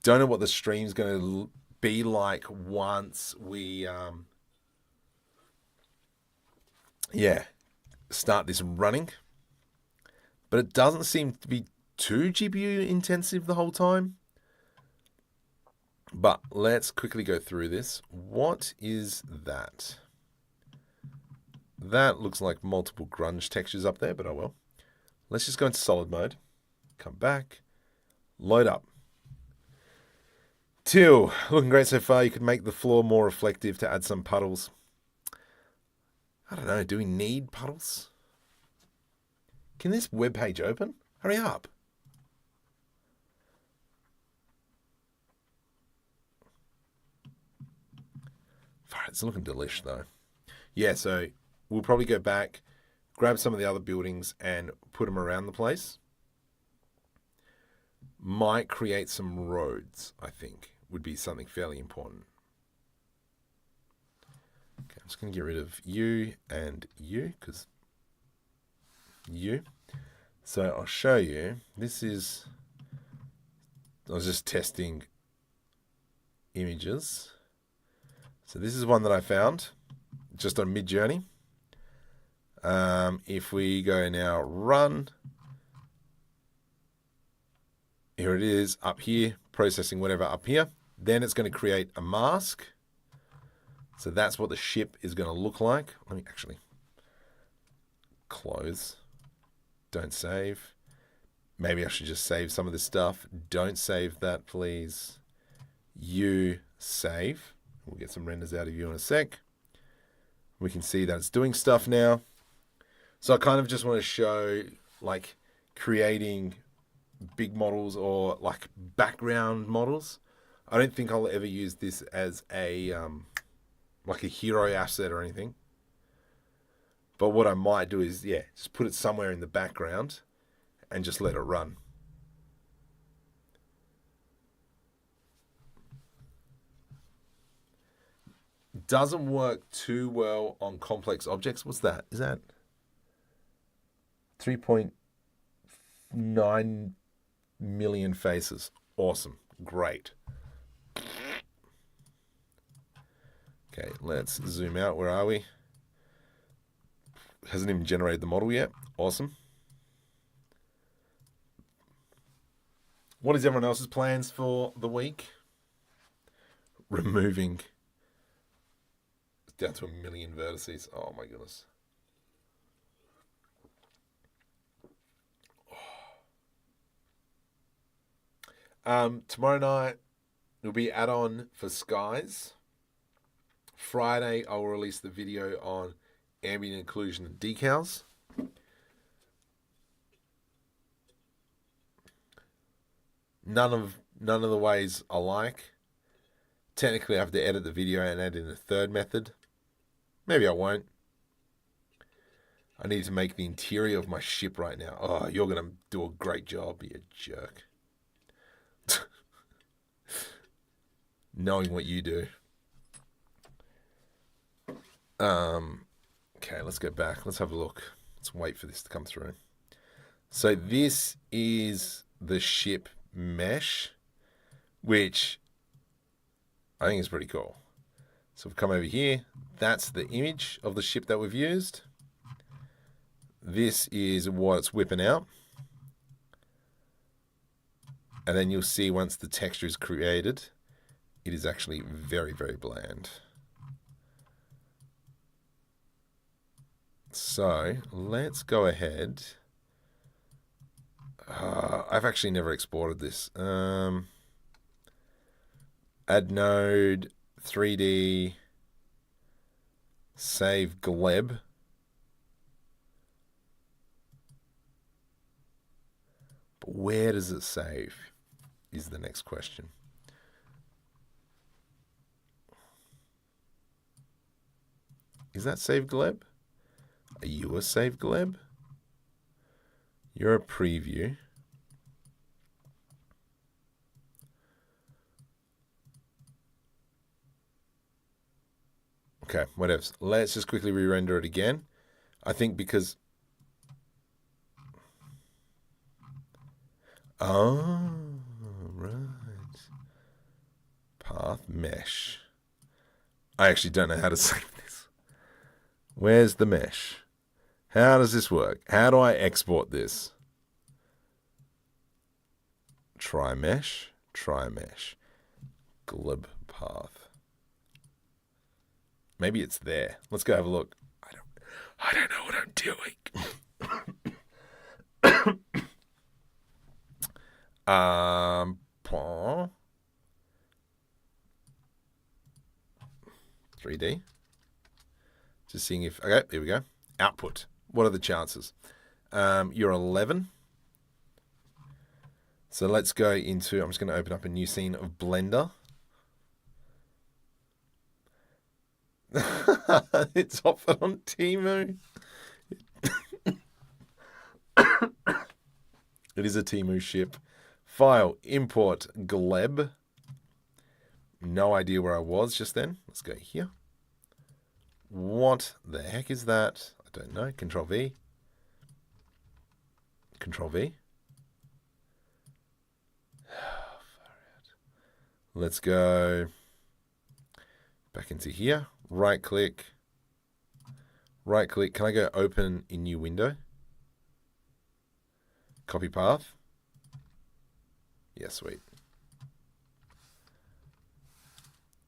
Don't know what the stream's going to be like once we, start this running. But it doesn't seem to be too GPU intensive the whole time. But let's quickly go through this. What is that? That looks like multiple grunge textures up there, but oh well. Let's just go into solid mode. Come back. Load up. Teal, looking great so far. You could make the floor more reflective to add some puddles. I don't know, do we need puddles? Can this web page open? Hurry up. It's looking delish though. Yeah, so we'll probably go back, grab some of the other buildings and put them around the place. Might create some roads, I think, would be something fairly important. Okay, I'm just going to get rid of you and you, because you. So I'll show you. This is, I was just testing images. So this is one that I found just on Midjourney. If we go now run, here it is up here, processing whatever up here. Then it's going to create a mask. So that's what the ship is going to look like. Let me actually close. Don't save. Maybe I should just save some of this stuff. Don't save that, please. You save. We'll get some renders out of you in a sec. We can see that it's doing stuff now. So I kind of just want to show like creating big models or like background models. I don't think I'll ever use this as a like a hero asset or anything. But what I might do is, just put it somewhere in the background and just let it run. Doesn't work too well on complex objects. What's that? Is that 3.9 million faces? Awesome. Great. Okay, let's zoom out. Where are we? Hasn't even generated the model yet. Awesome. What is everyone else's plans for the week? Removing down to 1 million vertices. Oh my goodness. Tomorrow night will be add-on for skies. Friday I'll release the video on ambient occlusion and decals. None of the ways I like. Technically I have to edit the video and add in a third method. Maybe I won't. I need to make the interior of my ship right now. Oh, you're going to do a great job, you jerk. Knowing what you do. Okay, let's go back. Let's have a look. Let's wait for this to come through. So this is the ship mesh, which I think is pretty cool. So we've come over here. That's the image of the ship that we've used. This is what it's whipping out. And then you'll see once the texture is created, it is actually very, very bland. So let's go ahead. I've actually never exported this. Add node, 3D, save gleb. But where does it save is the next question. Is that save gleb? Are you a save gleb? You're a preview. Okay, whatever. Let's just quickly re-render it again. I think because... Oh, right. Path mesh. I actually don't know how to save this. Where's the mesh? How does this work? How do I export this? Try mesh. Glib path. Maybe it's there. Let's go have a look. I don't know what I'm doing. 3D. Just seeing if... Okay, here we go. Output. What are the chances? You're 11. So let's go into... I'm just going to open up a new scene of Blender. It's offered on Temu. It is a Temu ship. File, import, gleb. No idea where I was just then. Let's go here. What the heck is that? I don't know. Control V. Control V. Let's go back into here. Right click. Right click. Can I go open in new window? Copy path. Yeah, sweet.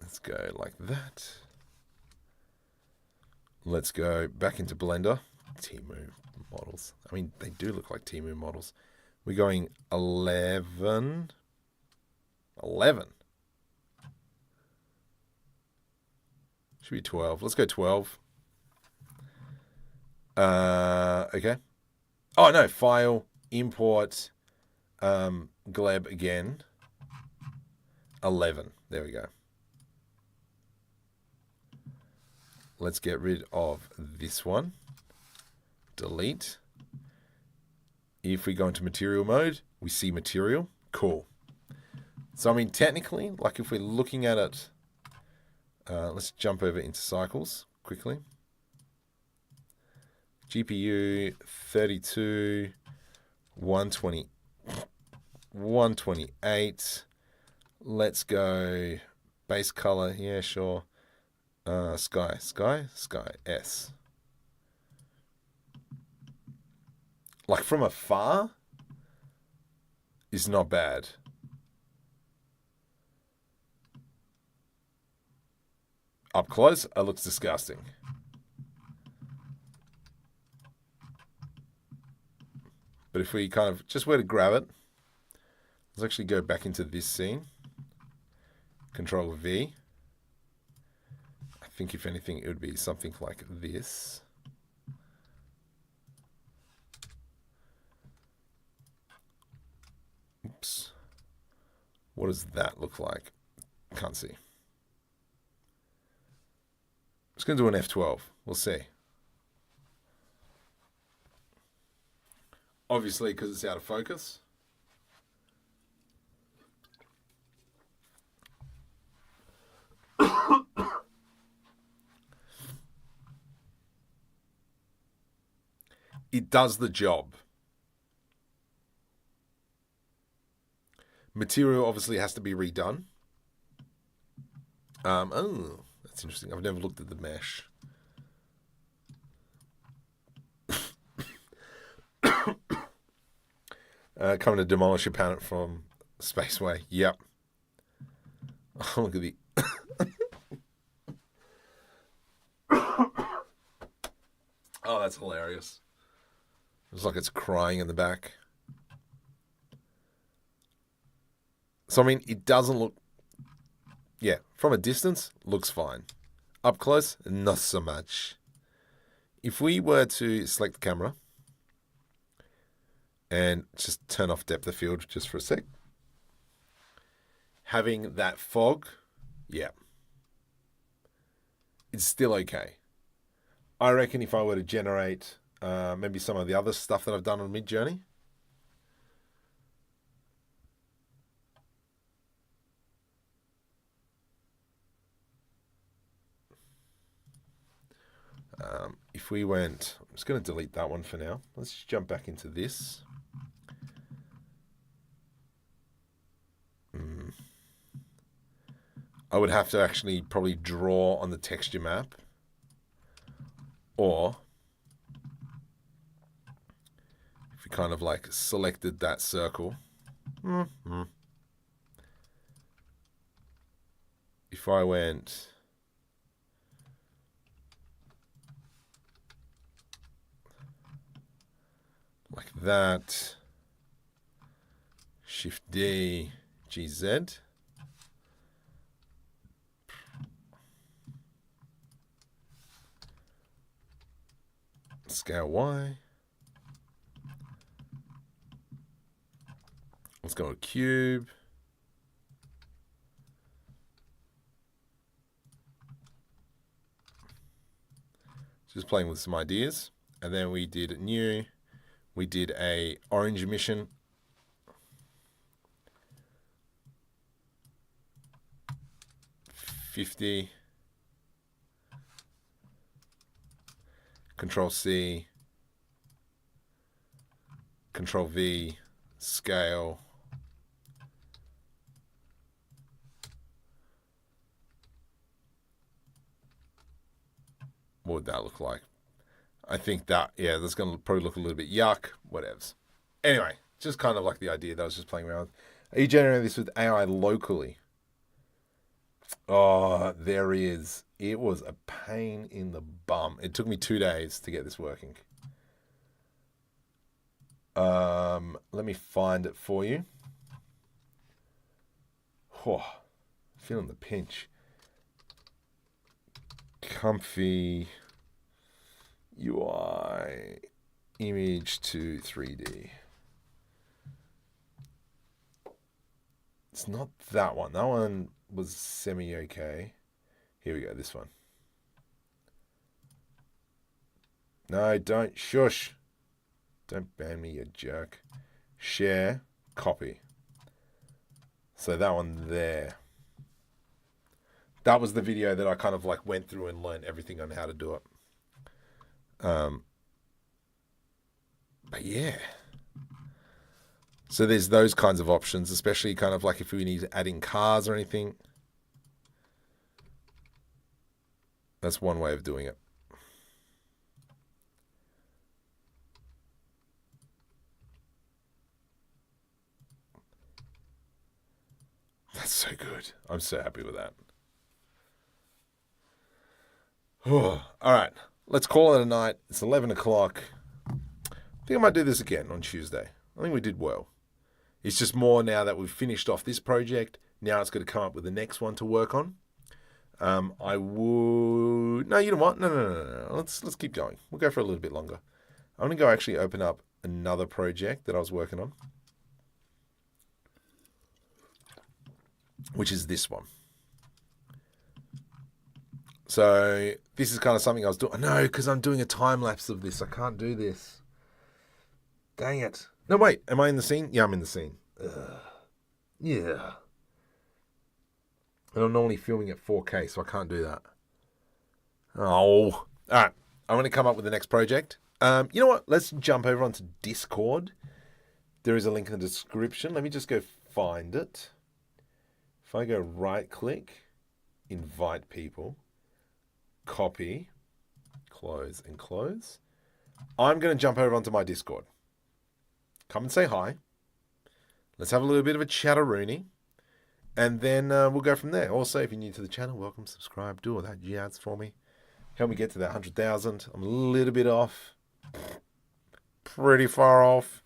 Let's go like that. Let's go back into Blender. Temu models. I mean, they do look like Temu models. We're going 11. 11. Should be 12. Let's go 12. Okay. Oh, no. File, import, gleb again. 11. There we go. Let's get rid of this one. Delete. If we go into material mode, we see material. Cool. So, I mean, technically, like if we're looking at it, let's jump over into cycles quickly. GPU 32, 120, 128. Let's go base color. Yeah, sure. Sky, S. Like from afar is not bad. Up close, it looks disgusting. But if we kind of just were to grab it, let's actually go back into this scene. Control V. I think if anything, it would be something like this. Oops. What does that look like? Can't see. Just going to do an F12. We'll see. Obviously, because it's out of focus. It does the job. Material obviously has to be redone. Oh, that's interesting. I've never looked at the mesh. Coming to demolish a planet from Spaceway. Yep. Oh, look at the... Oh, that's hilarious. It's like it's crying in the back. So, I mean, it doesn't look... Yeah, from a distance, looks fine. Up close, not so much. If we were to select the camera and just turn off depth of field just for a sec, having that fog, yeah, it's still okay. I reckon if I were to generate maybe some of the other stuff that I've done on Midjourney, if we went, I'm just going to delete that one for now. Let's just jump back into this. I would have to actually probably draw on the texture map, or if we kind of like selected that circle. If I went like that, Shift D, GZ. Scale Y. Let's go to cube. Just playing with some ideas. And then we did new. We did a orange emission. $50. Control C. Control V. Scale. What would that look like? I think that, yeah, that's going to probably look a little bit yuck. Whatevs. Anyway, just kind of like the idea that I was just playing around with. Are you generating this with AI locally? Oh, there is. It was a pain in the bum. It took me 2 days to get this working. Let me find it for you. Oh, feeling the pinch. Comfy UI image to 3D. It's not that one. That one was semi-okay. Here we go, this one. No, don't. Shush. Don't ban me, you jerk. Share. Copy. So that one there. That was the video that I kind of like went through and learned everything on how to do it. But yeah. So there's those kinds of options, especially kind of like if we need to add in cars or anything. That's one way of doing it. That's so good. I'm so happy with that. All right. Let's call it a night. It's 11 o'clock. I think I might do this again on Tuesday. I think we did well. It's just more now that we've finished off this project. Now it's going to come up with the next one to work on. I would... No, you know what? No. Let's keep going. We'll go for a little bit longer. I'm going to go actually open up another project that I was working on, which is this one. So this is kind of something I was doing. No, because I'm doing a time lapse of this. I can't do this. Dang it. No, wait. Am I in the scene? Yeah, I'm in the scene. Ugh. Yeah. And I'm normally filming at 4K, so I can't do that. Oh. All right. I'm going to come up with the next project. You know what? Let's jump over onto Discord. There is a link in the description. Let me just go find it. If I go right-click, invite people, copy, close, and close, I'm going to jump over onto my Discord. Come and say hi. Let's have a little bit of a chatteroony. And then we'll go from there. Also, if you're new to the channel, welcome, subscribe, do all that jazz for me. Help me get to that 100,000. I'm a little bit off. Pretty far off.